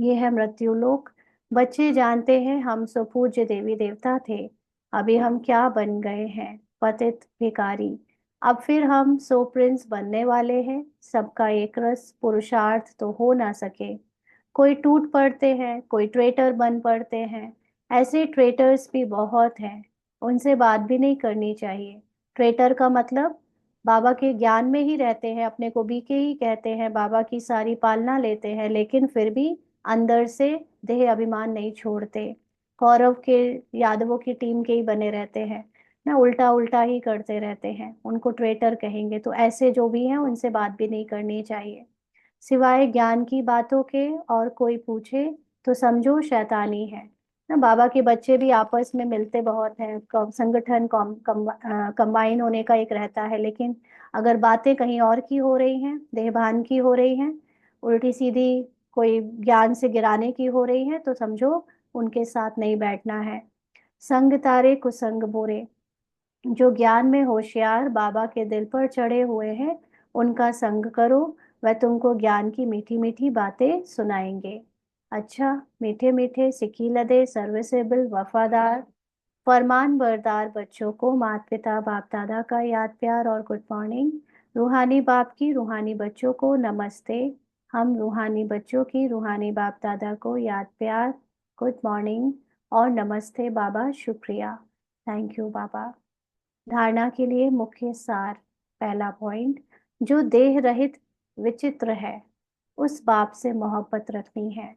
ये है मृत्यु लोक। बच्चे जानते हैं हम सो पूज्य देवी देवता थे। अभी हम क्या बन गए हैं, पतित भिखारी। अब फिर हम सो प्रिंस बनने वाले हैं। सबका एक रस पुरुषार्थ तो हो ना सके। कोई टूट पड़ते हैं, कोई ट्रेटर बन पड़ते हैं। ऐसे ट्रेटर्स भी बहुत हैं। उनसे बात भी नहीं करनी चाहिए। ट्रेटर का मतलब बाबा के ज्ञान में ही रहते हैं, अपने को बीके ही कहते हैं, बाबा की सारी पालना लेते हैं, लेकिन फिर भी अंदर से देह अभिमान नहीं छोड़ते। कौरव के, यादवों की टीम के ही बने रहते हैं ना, उल्टा उल्टा ही करते रहते हैं। उनको ट्रेटर कहेंगे। तो ऐसे जो भी हैं उनसे बात भी नहीं करनी चाहिए। सिवाय ज्ञान की बातों के और कोई पूछे तो समझो शैतानी है ना। बाबा के बच्चे भी आपस में मिलते बहुत हैं। संगठन कंबाइन होने का एक रहता है, लेकिन अगर बातें कहीं और की हो रही हैं, देहभान की हो रही हैं, उल्टी सीधी कोई ज्ञान से गिराने की हो रही है, तो समझो उनके साथ नहीं बैठना है। संग तारे कुसंग बोरे। जो ज्ञान में होशियार बाबा के दिल पर चढ़े हुए हैं, उनका संग करो। वह तुमको ज्ञान की मीठी मीठी बातें सुनाएंगे। अच्छा, मीठे मीठे सिक्की लदे सर्विसेबल वफादार फरमान बरदार बच्चों को माता पिता बाप दादा का याद प्यार और गुड मॉर्निंग। रूहानी बाप की रूहानी बच्चों को नमस्ते। हम रूहानी बच्चों की रूहानी बाप दादा को याद प्यार, गुड मॉर्निंग और नमस्ते बाबा, शुक्रिया, थैंक यू बाबा। धारणा के लिए मुख्य सार। पहला पॉइंट, जो देह रहित विचित्र है उस बाप से मोहब्बत रखनी है।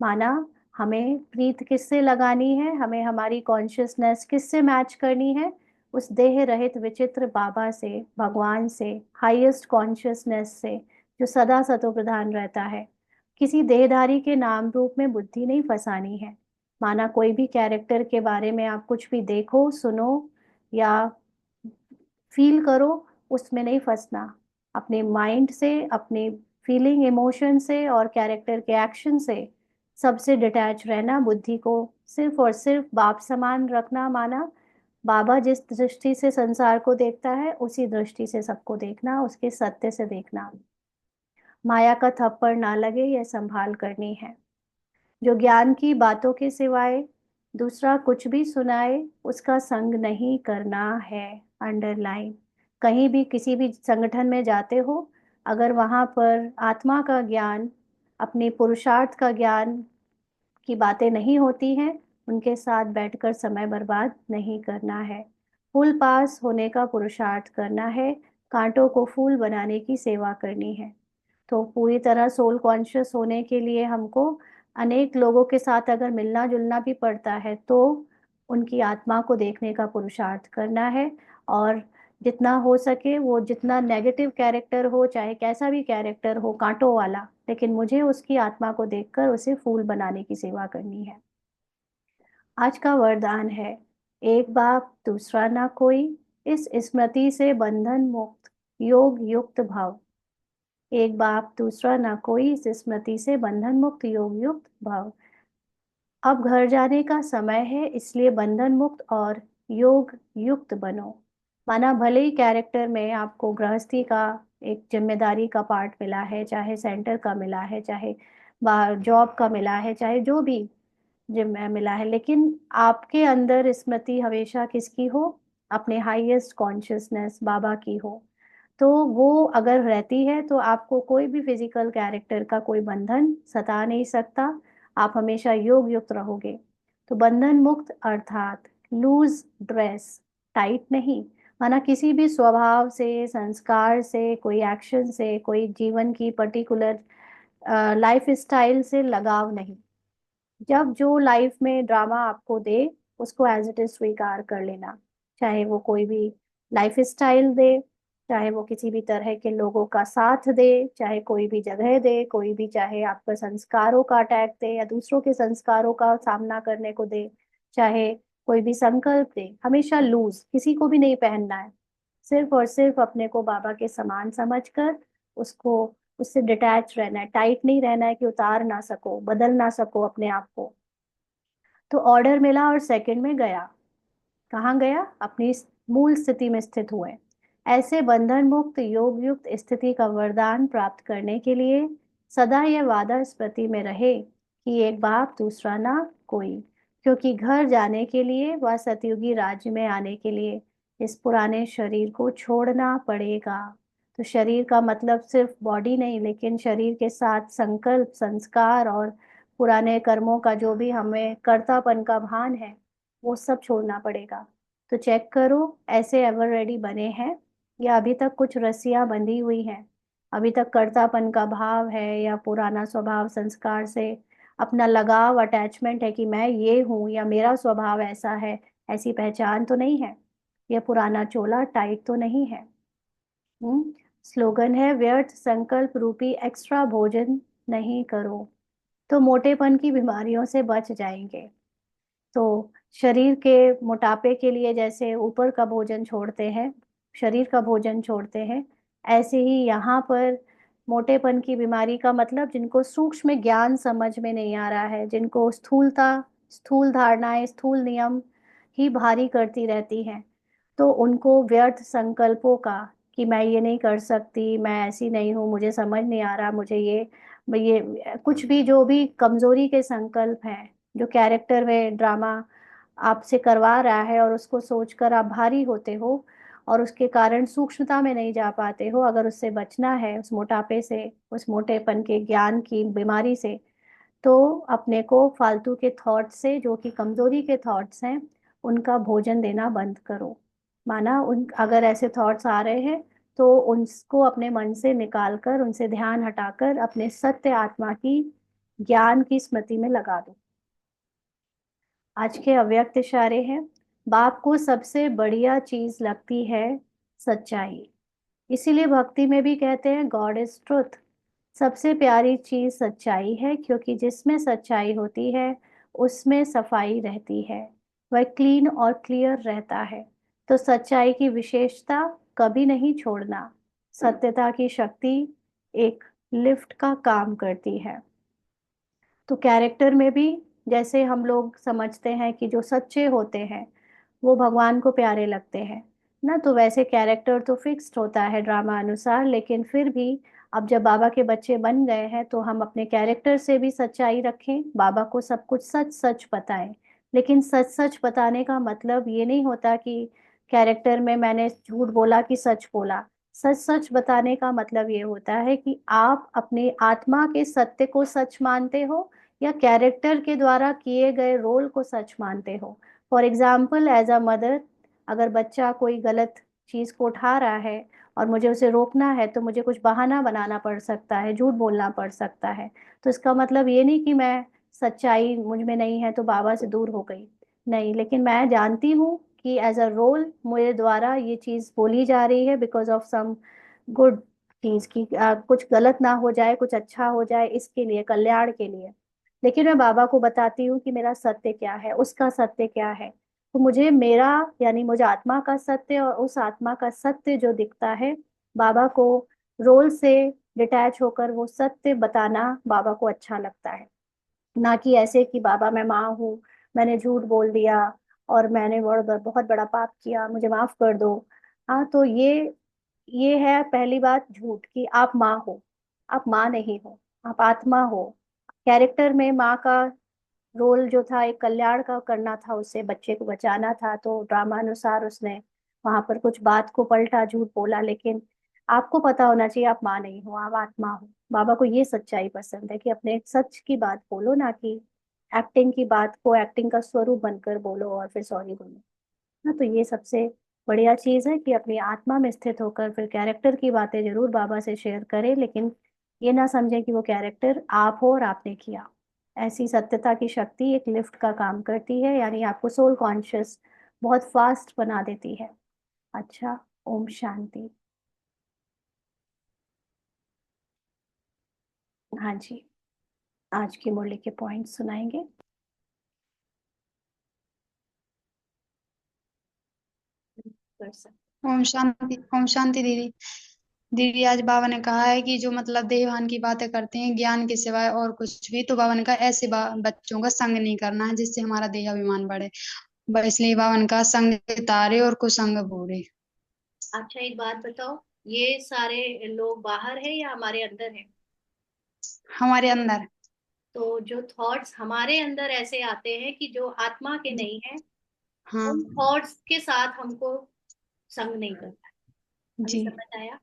माना हमें प्रीत किससे लगानी है, हमें हमारी कॉन्शियसनेस किससे मैच करनी है? उस देह रहित विचित्र बाबा से, भगवान से, हाईएस्ट कॉन्शियसनेस से, जो सदा सतो प्रधान रहता है। किसी देहधारी के नाम रूप में बुद्धि नहीं फंसानी है। माना कोई भी कैरेक्टर के बारे में आप कुछ भी देखो, सुनो या फील करो, उसमें नहीं फंसना। अपने माइंड से, अपने फीलिंग इमोशन से और कैरेक्टर के एक्शन से सबसे डिटैच रहना, बुद्धि को सिर्फ और सिर्फ बाप समान रखना। माना बाबा जिस दृष्टि से संसार को देखता है उसी दृष्टि से सबको देखना, उसके सत्य से देखना। माया का थप्पड़ ना लगे, यह संभाल करनी है। जो ज्ञान की बातों के सिवाय दूसरा कुछ भी सुनाए, उसका संग नहीं करना है। अंडरलाइन। कहीं भी किसी भी संगठन में जाते हो, अगर वहां पर आत्मा का ज्ञान, अपने पुरुषार्थ का ज्ञान की बातें नहीं होती हैं, उनके साथ बैठकर समय बर्बाद नहीं करना है। फूल पास होने का पुरुषार्थ करना है, कांटों को फूल बनाने की सेवा करनी है। तो पूरी तरह सोल कॉन्शियस होने के लिए हमको अनेक लोगों के साथ अगर मिलना जुलना भी पड़ता है, तो उनकी आत्मा को देखने का पुरुषार्थ करना है। और जितना हो सके, वो जितना नेगेटिव कैरेक्टर हो, चाहे कैसा भी कैरेक्टर हो, कांटों वाला, लेकिन मुझे उसकी आत्मा को देखकर उसे फूल बनाने की सेवा करनी है। आज का वरदान है, एक बाप दूसरा ना कोई, इस स्मृति से बंधन मुक्त योग युक्त भव। एक बाप दूसरा ना कोई, इस स्मृति से बंधन मुक्त योग युक्त भव। अब घर जाने का समय है, इसलिए बंधन मुक्त और योग युक्त बनो। माना भले ही कैरेक्टर में आपको गृहस्थी का एक जिम्मेदारी का पार्ट मिला है, चाहे सेंटर का मिला है, चाहे जॉब का मिला है, चाहे जो भी जिम्मे मिला है, लेकिन आपके अंदर स्मृति हमेशा किसकी हो? अपने हाईएस्ट कॉन्शियसनेस बाबा की हो। तो वो अगर रहती है तो आपको कोई भी फिजिकल कैरेक्टर का कोई बंधन सता नहीं सकता। आप हमेशा योग युक्त रहोगे। तो बंधन मुक्त अर्थात लूज ड्रेस, टाइट नहीं। माना किसी भी स्वभाव से, संस्कार से, कोई एक्शन से, कोई जीवन की पर्टिकुलर लाइफ स्टाइल से लगाव नहीं। जब जो लाइफ में ड्रामा आपको दे, उसको एज इट इज स्वीकार कर लेना। चाहे वो कोई भी लाइफ स्टाइल दे, चाहे वो किसी भी तरह के लोगों का साथ दे, चाहे कोई भी जगह दे, कोई भी, चाहे आपका संस्कारों का अटैक दे या दूसरों के संस्कारों का सामना करने को दे, चाहे कोई भी संकल्प दे, हमेशा लूज, किसी को भी नहीं पहनना है। सिर्फ और सिर्फ अपने को बाबा के समान समझकर उसको, उससे डिटैच रहना है। टाइट नहीं रहना है कि उतार ना सको, बदल ना सको अपने आप को। तो ऑर्डर मिला और सेकंड में गया। कहाँ गया? अपनी मूल स्थिति में स्थित हुए। ऐसे बंधन मुक्त योग युक्त स्थिति का वरदान प्राप्त करने के लिए सदा यह वादा स्मृति में रहे कि एक बाप दूसरा ना कोई। क्योंकि घर जाने के लिए व सतयुगी राज्य में आने के लिए इस पुराने शरीर को छोड़ना पड़ेगा। तो शरीर का मतलब सिर्फ बॉडी नहीं, लेकिन शरीर के साथ संकल्प, संस्कार और पुराने कर्मों का जो भी हमें कर्तापन का भान है, वो सब छोड़ना पड़ेगा। तो चेक करो, ऐसे एवर रेडी बने हैं या अभी तक कुछ रस्सियां बंधी हुई हैं? अभी तक कर्तापन का भाव है या पुराना स्वभाव संस्कार से अपना लगाव, अटैचमेंट है कि मैं ये हूं या मेरा स्वभाव ऐसा है, ऐसी पहचान तो नहीं है? यह पुराना चोला टाइट तो नहीं है? स्लोगन है, व्यर्थ संकल्प रूपी एक्स्ट्रा भोजन नहीं करो, तो मोटेपन की बीमारियों से बच जाएंगे। तो शरीर के मोटापे के लिए जैसे ऊपर का भोजन छोड़ते हैं, शरीर का भोजन छोड़ते हैं, ऐसे ही यहाँ पर मोटेपन की बीमारी का मतलब जिनको सूक्ष्म ज्ञान समझ में नहीं आ रहा है, जिनको स्थूलता, स्थूल धारणाएं, स्थूल नियम ही भारी करती रहती हैं, तो उनको व्यर्थ संकल्पों का, कि मैं ये नहीं कर सकती, मैं ऐसी नहीं हूँ, मुझे समझ नहीं आ रहा, मुझे ये कुछ भी, जो भी कमजोरी के संकल्प हैं, जो कैरेक्टर में ड्रामा आपसे करवा रहा है और उसको सोचकर आप भारी होते हो और उसके कारण सूक्ष्मता में नहीं जा पाते हो, अगर उससे बचना है, उस मोटापे से, उस मोटेपन के ज्ञान की बीमारी से, तो अपने को फालतू के थॉट्स से, जो कि कमजोरी के थॉट्स हैं, उनका भोजन देना बंद करो। माना उन, अगर ऐसे थॉट्स आ रहे हैं तो उनको अपने मन से निकाल कर, उनसे ध्यान हटाकर अपने सत्य आत्मा की ज्ञान की स्मृति में लगा दो। आज के अव्यक्त इशारे हैं, बाप को सबसे बढ़िया चीज लगती है सच्चाई। इसीलिए भक्ति में भी कहते हैं गॉड इज ट्रुथ। सबसे प्यारी चीज सच्चाई है, क्योंकि जिसमें सच्चाई होती है उसमें सफाई रहती है, वह क्लीन और क्लियर रहता है। तो सच्चाई की विशेषता कभी नहीं छोड़ना। सत्यता की शक्ति एक लिफ्ट का काम करती है। तो कैरेक्टर में भी जैसे हम लोग समझते हैं कि जो सच्चे होते हैं वो भगवान को प्यारे लगते हैं ना, तो वैसे कैरेक्टर तो फिक्स्ड होता है ड्रामा अनुसार, लेकिन फिर भी अब जब बाबा के बच्चे बन गए हैं तो हम अपने कैरेक्टर से भी सच्चाई रखें, बाबा को सब कुछ सच सच बताएं। लेकिन सच सच बताने का मतलब ये नहीं होता कि कैरेक्टर में मैंने झूठ बोला कि सच बोला। सच सच बताने का मतलब ये होता है कि आप अपने आत्मा के सत्य को सच मानते हो या कैरेक्टर के द्वारा किए गए रोल को सच मानते हो। For example as a mother, अगर बच्चा कोई गलत चीज को उठा रहा है और मुझे उसे रोकना है तो मुझे कुछ बहाना बनाना पड़ सकता है, झूठ बोलना पड़ सकता है। तो इसका मतलब ये नहीं कि मैं सच्चाई मुझ में नहीं है तो बाबा से दूर हो गई, नहीं, लेकिन मैं जानती हूँ कि एज अ रोल मेरे द्वारा ये चीज बोली जा रही है बिकॉज ऑफ सम गुड चीज की, कुछ गलत ना हो जाए, कुछ अच्छा हो जाए, इसके लिए, कल्याण के लिए। लेकिन मैं बाबा को बताती हूँ कि मेरा सत्य क्या है, उसका सत्य क्या है। तो मुझे मेरा, यानी मुझे आत्मा का सत्य और उस आत्मा का सत्य जो दिखता है, बाबा को रोल से डिटैच होकर वो सत्य बताना बाबा को अच्छा लगता है। ना कि ऐसे कि बाबा मैं माँ हूँ, मैंने झूठ बोल दिया और मैंने बहुत बड़ा पाप किया, मुझे माफ कर दो। हाँ, तो ये है पहली बात झूठ कि आप माँ हो। आप माँ नहीं हो, आप आत्मा हो। कैरेक्टर में माँ का रोल जो था एक कल्याण का करना था, उसे बच्चे को बचाना था, तो ड्रामा अनुसार उसने वहां पर कुछ बात को पलटा, झूठ बोला। लेकिन आपको पता होना चाहिए आप माँ नहीं हो, आप आत्मा हो। बाबा को ये सच्चाई पसंद है कि अपने सच की बात बोलो, ना कि एक्टिंग की बात को एक्टिंग का स्वरूप बनकर बोलो और फिर सॉरी बोलो। ना, तो ये सबसे बढ़िया चीज है कि अपनी आत्मा में स्थित होकर फिर कैरेक्टर की बातें जरूर बाबा से शेयर करें, लेकिन ये ना समझें कि वो कैरेक्टर आप हो और आपने किया। ऐसी सत्यता की शक्ति एक लिफ्ट का काम करती है, यानी आपको सोल कॉन्शियस बहुत फास्ट बना देती है। अच्छा, ओम शांति। हाँ जी, आज की मुरली के पॉइंट सुनाएंगे। कर सकते। ओम शांति दीदी। दीदी आज बाबा ने कहा है कि जो मतलब देवान की बातें करते हैं ज्ञान के सिवाय और कुछ भी, तो बाबा ने कहा ऐसे बच्चों का संग नहीं करना है जिससे हमारा देहाभिमान बढ़े। इसलिए बाबा ने कहा संग तारे और कुसंग भूरे। अच्छा, एक बात बताओ, ये सारे लोग बाहर है या हमारे अंदर है? हमारे अंदर। तो जो थॉट्स हमारे अंदर ऐसे आते हैं कि जो आत्मा के नहीं है, हाँ उन थॉट्स के साथ हमको संग नहीं करना है। अभी जी। समझ आया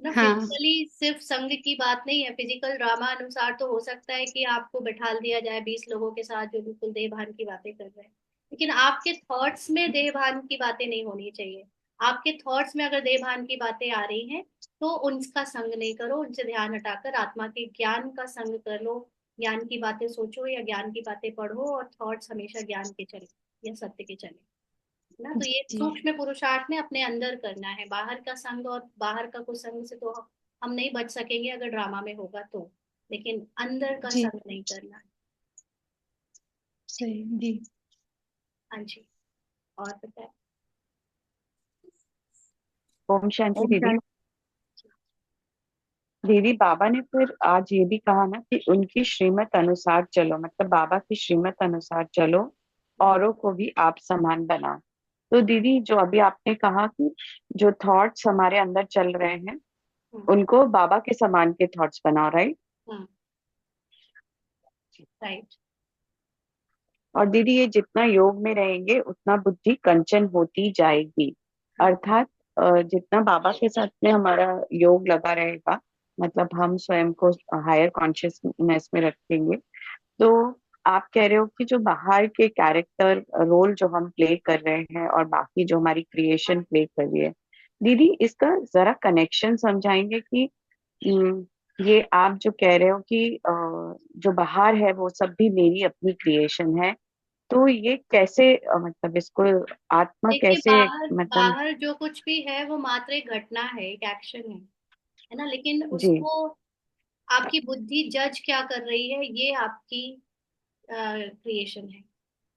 ना? हाँ फिजिकली सिर्फ संग की बात नहीं है, फिजिकल ड्रामा अनुसार तो हो सकता है कि आपको बैठाल दिया जाए 20 लोगों के साथ जो बिल्कुल देह भान की बातें कर रहे हैं, लेकिन आपके थॉट्स में देह भान की बातें नहीं होनी चाहिए। आपके थॉट्स में अगर देह भान की बातें आ रही हैं तो उनका संग नहीं करो, उनसे ध्यान हटाकर आत्मा के ज्ञान का संग कर लो। ज्ञान की बातें सोचो या ज्ञान की बातें पढ़ो और थॉट्स हमेशा ज्ञान के चले या सत्य के चले ना। तो ये जी। सूक्ष्म पुरुषार्थ में अपने अंदर करना है, बाहर का संग और बाहर का कुसंग से तो हम नहीं बच सकेंगे अगर ड्रामा में होगा तो। लेकिन अंदर का जी संग नहीं करना है। सही जी। हाँ जी, और बताए। ओम शांति ओम दीदी। शांति। दीदी बाबा ने फिर आज ये भी कहा ना कि उनकी श्रीमत अनुसार चलो, मतलब बाबा की श्रीमत अनुसार चलो, औरों को भी आप समान बनाओ। तो दीदी जो अभी आपने कहा कि जो थॉट्स हमारे अंदर चल रहे हैं उनको बाबा के समान के थॉट्स बनाओ, राइट? राइट। और दीदी ये जितना योग में रहेंगे उतना बुद्धि कंचन होती जाएगी। अर्थात जितना बाबा के साथ में हमारा योग लगा रहेगा, मतलब हम स्वयं को हायर कॉन्शियसनेस में रखेंगे, तो आप कह रहे हो कि जो बाहर के कैरेक्टर रोल जो हम प्ले कर रहे हैं और बाकी जो हमारी क्रिएशन प्ले कर रही है, दीदी इसका जरा कनेक्शन समझाएंगे कि हम्म, ये आप जो कह रहे हो कि जो बाहर है वो सब भी मेरी अपनी क्रिएशन है, है। तो ये कैसे मतलब इसको आत्मा देखिए, कैसे बाहर मतलब। बाहर जो कुछ भी है वो मात्र एक घटना है, एक एक्शन है ना, लेकिन जी। उसको आपकी बुद्धि जज क्या कर रही है, ये आपकी क्रिएशन है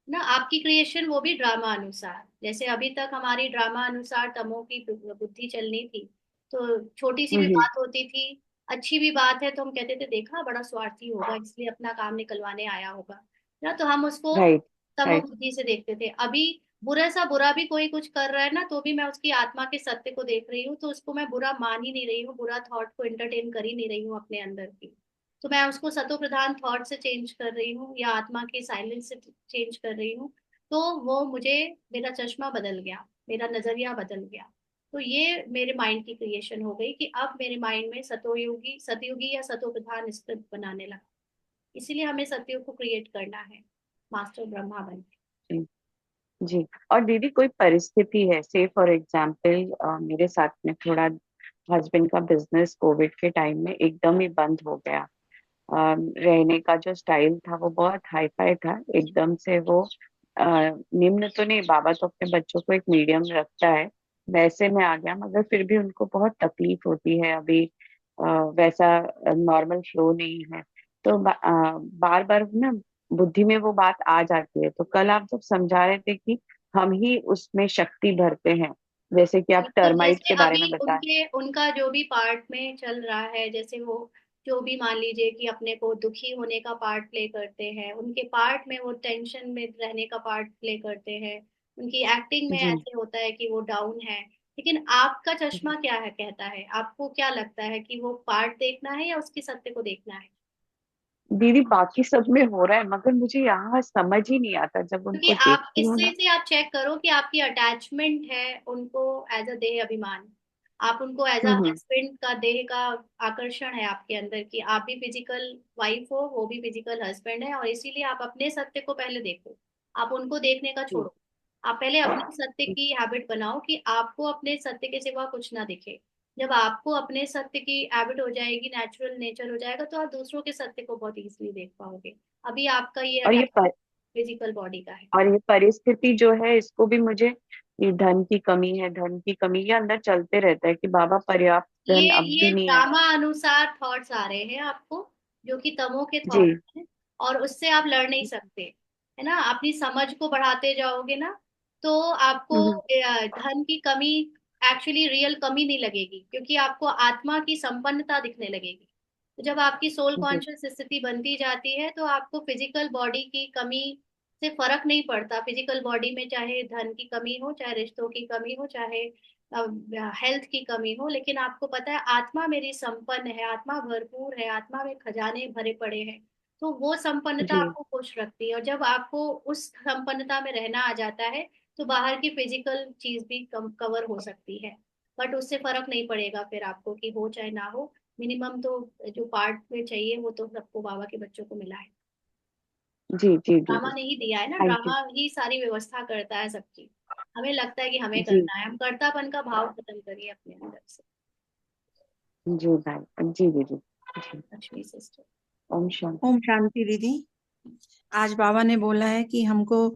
ना। आपकी क्रिएशन वो भी ड्रामा अनुसार, जैसे अभी तक हमारी ड्रामा अनुसार तमो की बुद्धि चलनी थी। तो छोटी सी भी हम्म। बात होती थी, अच्छी भी बात है तो हम कहते थे देखा बड़ा स्वार्थी होगा इसलिए अपना काम निकलवाने आया होगा ना, तो हम उसको राइट। तमो राइट। बुद्धि से देखते थे। अभी बुरा सा बुरा भी कोई कुछ कर रहा है ना, तो भी मैं उसकी आत्मा के सत्य को देख रही हूँ, तो उसको मैं बुरा मान ही नहीं रही हूँ, बुरा थॉट को एंटरटेन कर ही नहीं रही हूँ अपने अंदर की। तो मैं उसको सतो प्रधान थॉट से चेंज कर रही हूँ या आत्मा के साइलेंस से चेंज कर रही हूँ। तो वो मुझे, मेरा चश्मा बदल गया, मेरा नजरिया बदल गया। तो ये मेरे माइंड की क्रिएशन हो गई कि अब मेरे माइंड में सतोयोगी सतयुगी या सतो प्रधान स्क्रिप्ट बनाने लगा। इसीलिए हमें सतयुग को क्रिएट करना है, मास्टर ब्रह्मा बन के। जी। जी। और दीदी कोई परिस्थिति है, से फॉर एग्जाम्पल मेरे साथ में थोड़ा हस्बैंड का बिजनेस कोविड के टाइम में एकदम ही बंद हो गया। रहने का जो स्टाइल था वो बहुत हाई फाई था, एकदम से वो निम्न तो नहीं, बाबा तो अपने बच्चों को एक मीडियम रखता है, वैसे में आ गया, मगर फिर भी उनको बहुत तकलीफ होती है अभी। वैसा नॉर्मल फ्लो नहीं है। तो बार बार ना बुद्धि में वो बात आ जाती है। तो कल आप जब समझा रहे थे कि हम ही उसमें शक्ति भरते हैं, जैसे कि आप बिल्कुल, टर्माइट जैसे के बारे अभी में बताएं। उनके उनका जो भी पार्ट में चल रहा है, जैसे वो जो भी मान लीजिए कि अपने को दुखी होने का पार्ट प्ले करते हैं, उनके पार्ट में वो टेंशन में रहने का पार्ट प्ले करते हैं, उनकी एक्टिंग में जी। ऐसे होता है कि वो डाउन है। लेकिन आपका चश्मा क्या है, कहता है आपको क्या लगता है कि वो पार्ट देखना है या उसकी सत्य को देखना है? दीदी बाकी सब में हो रहा है, मगर मुझे यहाँ समझ ही नहीं आता जब क्योंकि उनको आप देखती हूँ इससे ना। से आप चेक करो कि आपकी अटैचमेंट है उनको एज अ देह अभिमान। आप उनको एज अ हम्म। हस्बैंड का, देह का आकर्षण है आपके अंदर कि आप भी फिजिकल वाइफ हो, वो भी फिजिकल हस्बैंड है, और इसीलिए आप अपने सत्य को पहले देखो। आप उनको देखने का जी। छोड़ो। आप पहले अपने सत्य की हैबिट बनाओ कि आपको अपने सत्य के सिवा कुछ ना दिखे। जब आपको अपने सत्य की हैबिट हो जाएगी, नेचुरल नेचर हो जाएगा, तो आप दूसरों के सत्य को बहुत इजीली देख पाओगे। अभी आपका ये और ये अटैच फिजिकल बॉडी का है। और ये परिस्थिति जो है, इसको भी मुझे, ये धन की कमी है, धन की कमी, ये अंदर चलते रहता है कि बाबा पर्याप्त धन अब ये भी नहीं आया। ड्रामा अनुसार थॉट्स आ रहे हैं आपको, जो कि तमो के जी। थॉट्स हैं, और उससे आप लड़ नहीं सकते, है ना। अपनी समझ को बढ़ाते जाओगे ना, तो आपको हम्म। धन की कमी, एक्चुअली रियल कमी नहीं लगेगी, क्योंकि आपको आत्मा की संपन्नता दिखने लगेगी। तो जब आपकी सोल जी। कॉन्शियस स्थिति बनती जाती है, तो आपको फिजिकल बॉडी की कमी से फर्क नहीं पड़ता। फिजिकल बॉडी में चाहे धन की कमी हो, चाहे रिश्तों की कमी हो, चाहे हेल्थ की कमी हो, लेकिन आपको पता है आत्मा मेरी संपन्न है, आत्मा भरपूर है, आत्मा में खजाने भरे पड़े हैं। तो वो संपन्नता जी। आपको खुश रखती है, और जब आपको उस संपन्नता में रहना आ जाता है, तो बाहर की फिजिकल चीज भी कवर हो सकती है। बट उससे फर्क नहीं पड़ेगा फिर आपको, कि हो चाहे ना हो। मिनिमम तो जो पार्ट में चाहिए वो तो सबको बाबा के बच्चों को मिला है। जी। जी ड्रामा दीदी। ने ही दिया है ना, थैंक यू। ड्रामा ही सारी व्यवस्था करता है सबकी। हमें लगता है कि हमें जी। करना है, हम कर्तापन का भाव खत्म करिए अपने अंदर से। जी भाई, जी दीदी। जी। लक्ष्मी सिस्टर। ओम शांति। ओम शांति दीदी। आज बाबा ने बोला है कि हमको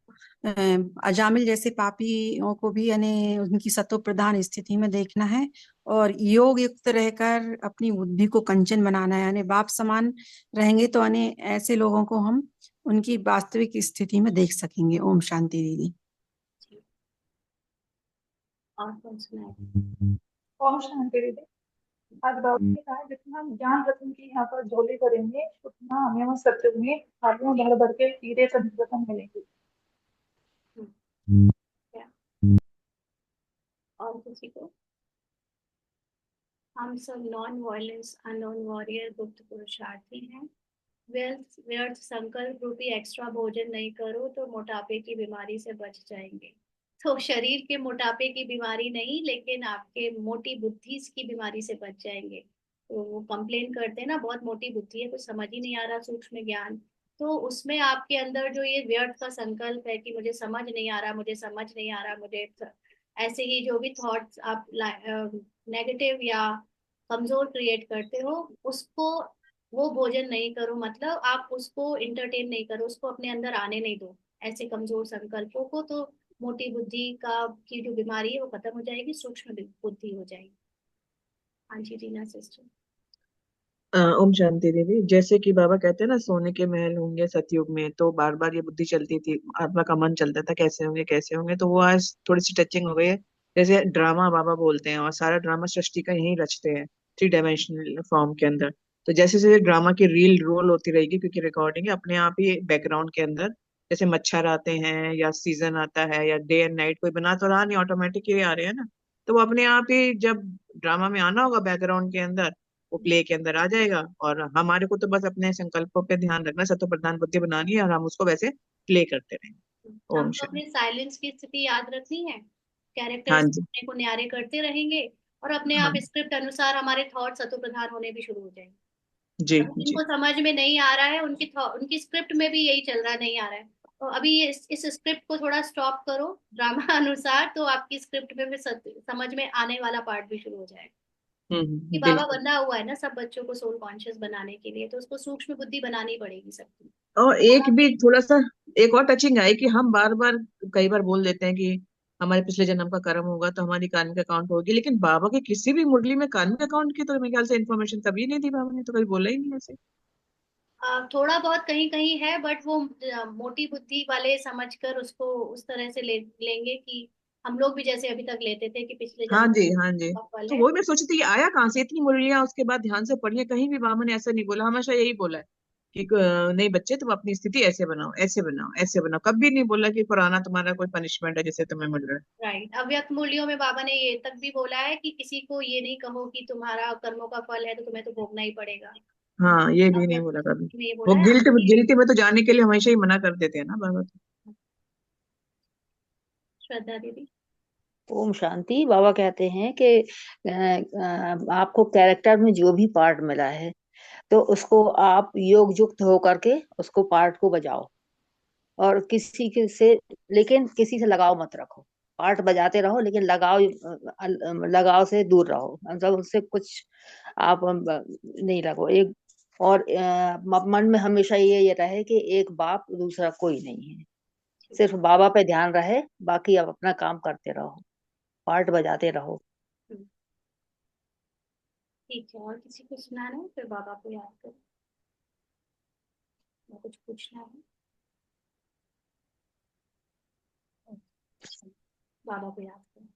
अजामिल जैसे पापियों को भी यानी उनकी सतो प्रधान स्थिति में देखना है, और योग युक्त रहकर अपनी बुद्धि को कंचन बनाना है, यानी बाप समान रहेंगे तो यानी ऐसे लोगों को हम उनकी वास्तविक स्थिति में देख सकेंगे। ओम शांति दीदी। जी। और कौन सुनाए? ओम शांति दीदी। आज बाबा ने कहा जितना हम ज्ञान रत्न की यहाँ पर झोली भरेंगे उतना हमें वहाँ सत्युग में थालियों भर भर के हीरे रत्न मिलेंगे। क्या और किसी को? हम सब नॉन वायलेंस अननोन वॉरियर गुप्त पुरुषार्थी हैं। व्यर्थ व्यर्थ संकल्प रूपी एक्स्ट्रा भोजन नहीं करो तो मोटापे की बीमारी से बच जाएंगे। तो शरीर के मोटापे की बीमारी नहीं, लेकिन आपके मोटी बुद्धि की बीमारी से बच जाएंगे। तो वो कंप्लेन करते हैं ना, बहुत मोटी बुद्धि है, कुछ समझ ही नहीं आ रहा सूक्ष्म ज्ञान। तो उसमें आपके अंदर जो ये व्यर्थ का संकल्प है कि मुझे समझ नहीं आ रहा, मुझे समझ नहीं आ रहा, मुझे ऐसे ही जो भी थॉट्स आप नेगेटिव या कमजोर क्रिएट करते हो, उसको, वो भोजन नहीं करो, मतलब आप उसको इंटरटेन नहीं करो, उसको अपने अंदर आने नहीं दो। ऐसे कमजोर संकल्पों को, तो मोटी बुद्धि का की जो बीमारी है वो खत्म हो जाएगी, सूक्ष्म बुद्धि हो जाएगी। हाँ जी रीना सिस्टर। ओम शांति देवी। जैसे कि बाबा कहते हैं ना, सोने के महल होंगे सतयुग में, तो बार बार ये बुद्धि चलती थी, आत्मा का मन चलता था कैसे होंगे कैसे होंगे, तो वो आज थोड़ी सी टचिंग हो गई है। जैसे ड्रामा बाबा बोलते हैं, और सारा ड्रामा सृष्टि का यही रचते हैं, 3 डायमेंशनल फॉर्म के अंदर। तो जैसे जैसे ड्रामा की रील रोल होती रहेगी, क्योंकि रिकॉर्डिंग है अपने आप ही बैकग्राउंड के अंदर, जैसे मच्छर आते हैं या सीजन आता है या डे एंड नाइट, कोई बना तो रहा नहीं, ऑटोमेटिक ही आ रहे हैं ना। तो वो अपने आप ही जब ड्रामा में आना होगा बैकग्राउंड के अंदर, वो प्ले के अंदर आ जाएगा। और हमारे को तो बस अपने संकल्पों पे ध्यान रखना, सत्व प्रधान बुद्धि बनानी है, और हम उसको वैसे प्ले करते रहेंगे। ओम हमको शांति। अपने साइलेंस की स्थिति याद रखनी है, हाँ कैरेक्टर्स जी। अपने को न्यारे करते रहेंगे, और अपने आप हाँ स्क्रिप्ट अनुसार हमारे थॉट्स सतो प्रधान होने भी शुरू हो जाएंगे। जी अभी जी। जिनको समझ में नहीं आ रहा है, उनकी स्क्रिप्ट में भी यही चल रहा नहीं आ रहा है, तो अभी ये इस स्क्रिप्ट को थोड़ा स्टॉप करो ड्रामा अनुसार, तो आपकी स्क्रिप्ट में भी समझ में आने वाला पार्ट भी शुरू हो जाएगा। कि बाबा बिल्कुल। बना हुआ है ना सब बच्चों को सोल कॉन्शियस बनाने के लिए, तो उसको सूक्ष्म बुद्धि बनानी पड़ेगी सबकी। और एक भी थोड़ा सा, एक और टचिंग है कि हम बार बार कई बार बोल देते हैं कि हमारे पिछले जन्म का कर्म होगा तो हमारी कार्मिक अकाउंट होगी, लेकिन बाबा के किसी भी मुरली में कार्मिक अकाउंट की तो मेरे ख्याल से इन्फॉर्मेशन कभी नहीं दी, बाबा ने तो कभी बोला ही नहीं ऐसे। थोड़ा बहुत कहीं कहीं है, बट वो मोटी बुद्धि वाले समझकर उसको उस तरह से लेंगे कि हम लोग भी जैसे अभी तक लेते थे कि पिछले हाँ जन्म जी हाँ जी। का फल तो है। वही मैं सोची थी, ये आया कहाँ से इतनी मुरलियां, उसके बाद ध्यान से पढ़िए, कहीं भी बाबा ने ऐसा नहीं बोला, हमेशा यही बोला है कि नहीं बच्चे, तुम अपनी स्थिति ऐसे बनाओ ऐसे बनाओ ऐसे बनाओ, कभी नहीं बोला कि पुराना तुम्हारा कोई पनिशमेंट है जिससे तुम्हें मिल रहा है। राइट, अव्यक्त मूल्यों में बाबा ने ये तक भी बोला है कि किसी को ये नहीं कहो कि तुम्हारा कर्मों का फल है तो तुम्हें तो भोगना ही पड़ेगा। हाँ, ये भी नहीं अव्यक्त बोला कभी। में ये वो बोला है गिल्ट आपकी। गिल्टी में तो जाने के लिए हमेशा ही मना कर देते हैं ना बाबा तो। श्रद्धा दीदी। ओम शांति। बाबा कहते हैं कि आपको कैरेक्टर में जो भी पार्ट मिला है तो उसको आप योग युक्त होकर के उसको पार्ट को बजाओ, और किसी के से, लेकिन किसी से लगाव मत रखो। पार्ट बजाते रहो लेकिन लगाव से दूर रहो, मतलब उससे कुछ आप नहीं लगो एक। और मन में हमेशा ये रहे कि एक बाप दूसरा कोई नहीं है, सिर्फ बाबा पे ध्यान रहे, बाकी आप अपना काम करते रहो, पार्ट बजाते रहो। हम्म, ठीक है, और किसी को सुनाना है फिर बाबा को याद करो या कुछ पूछना है। बाबा को याद करो।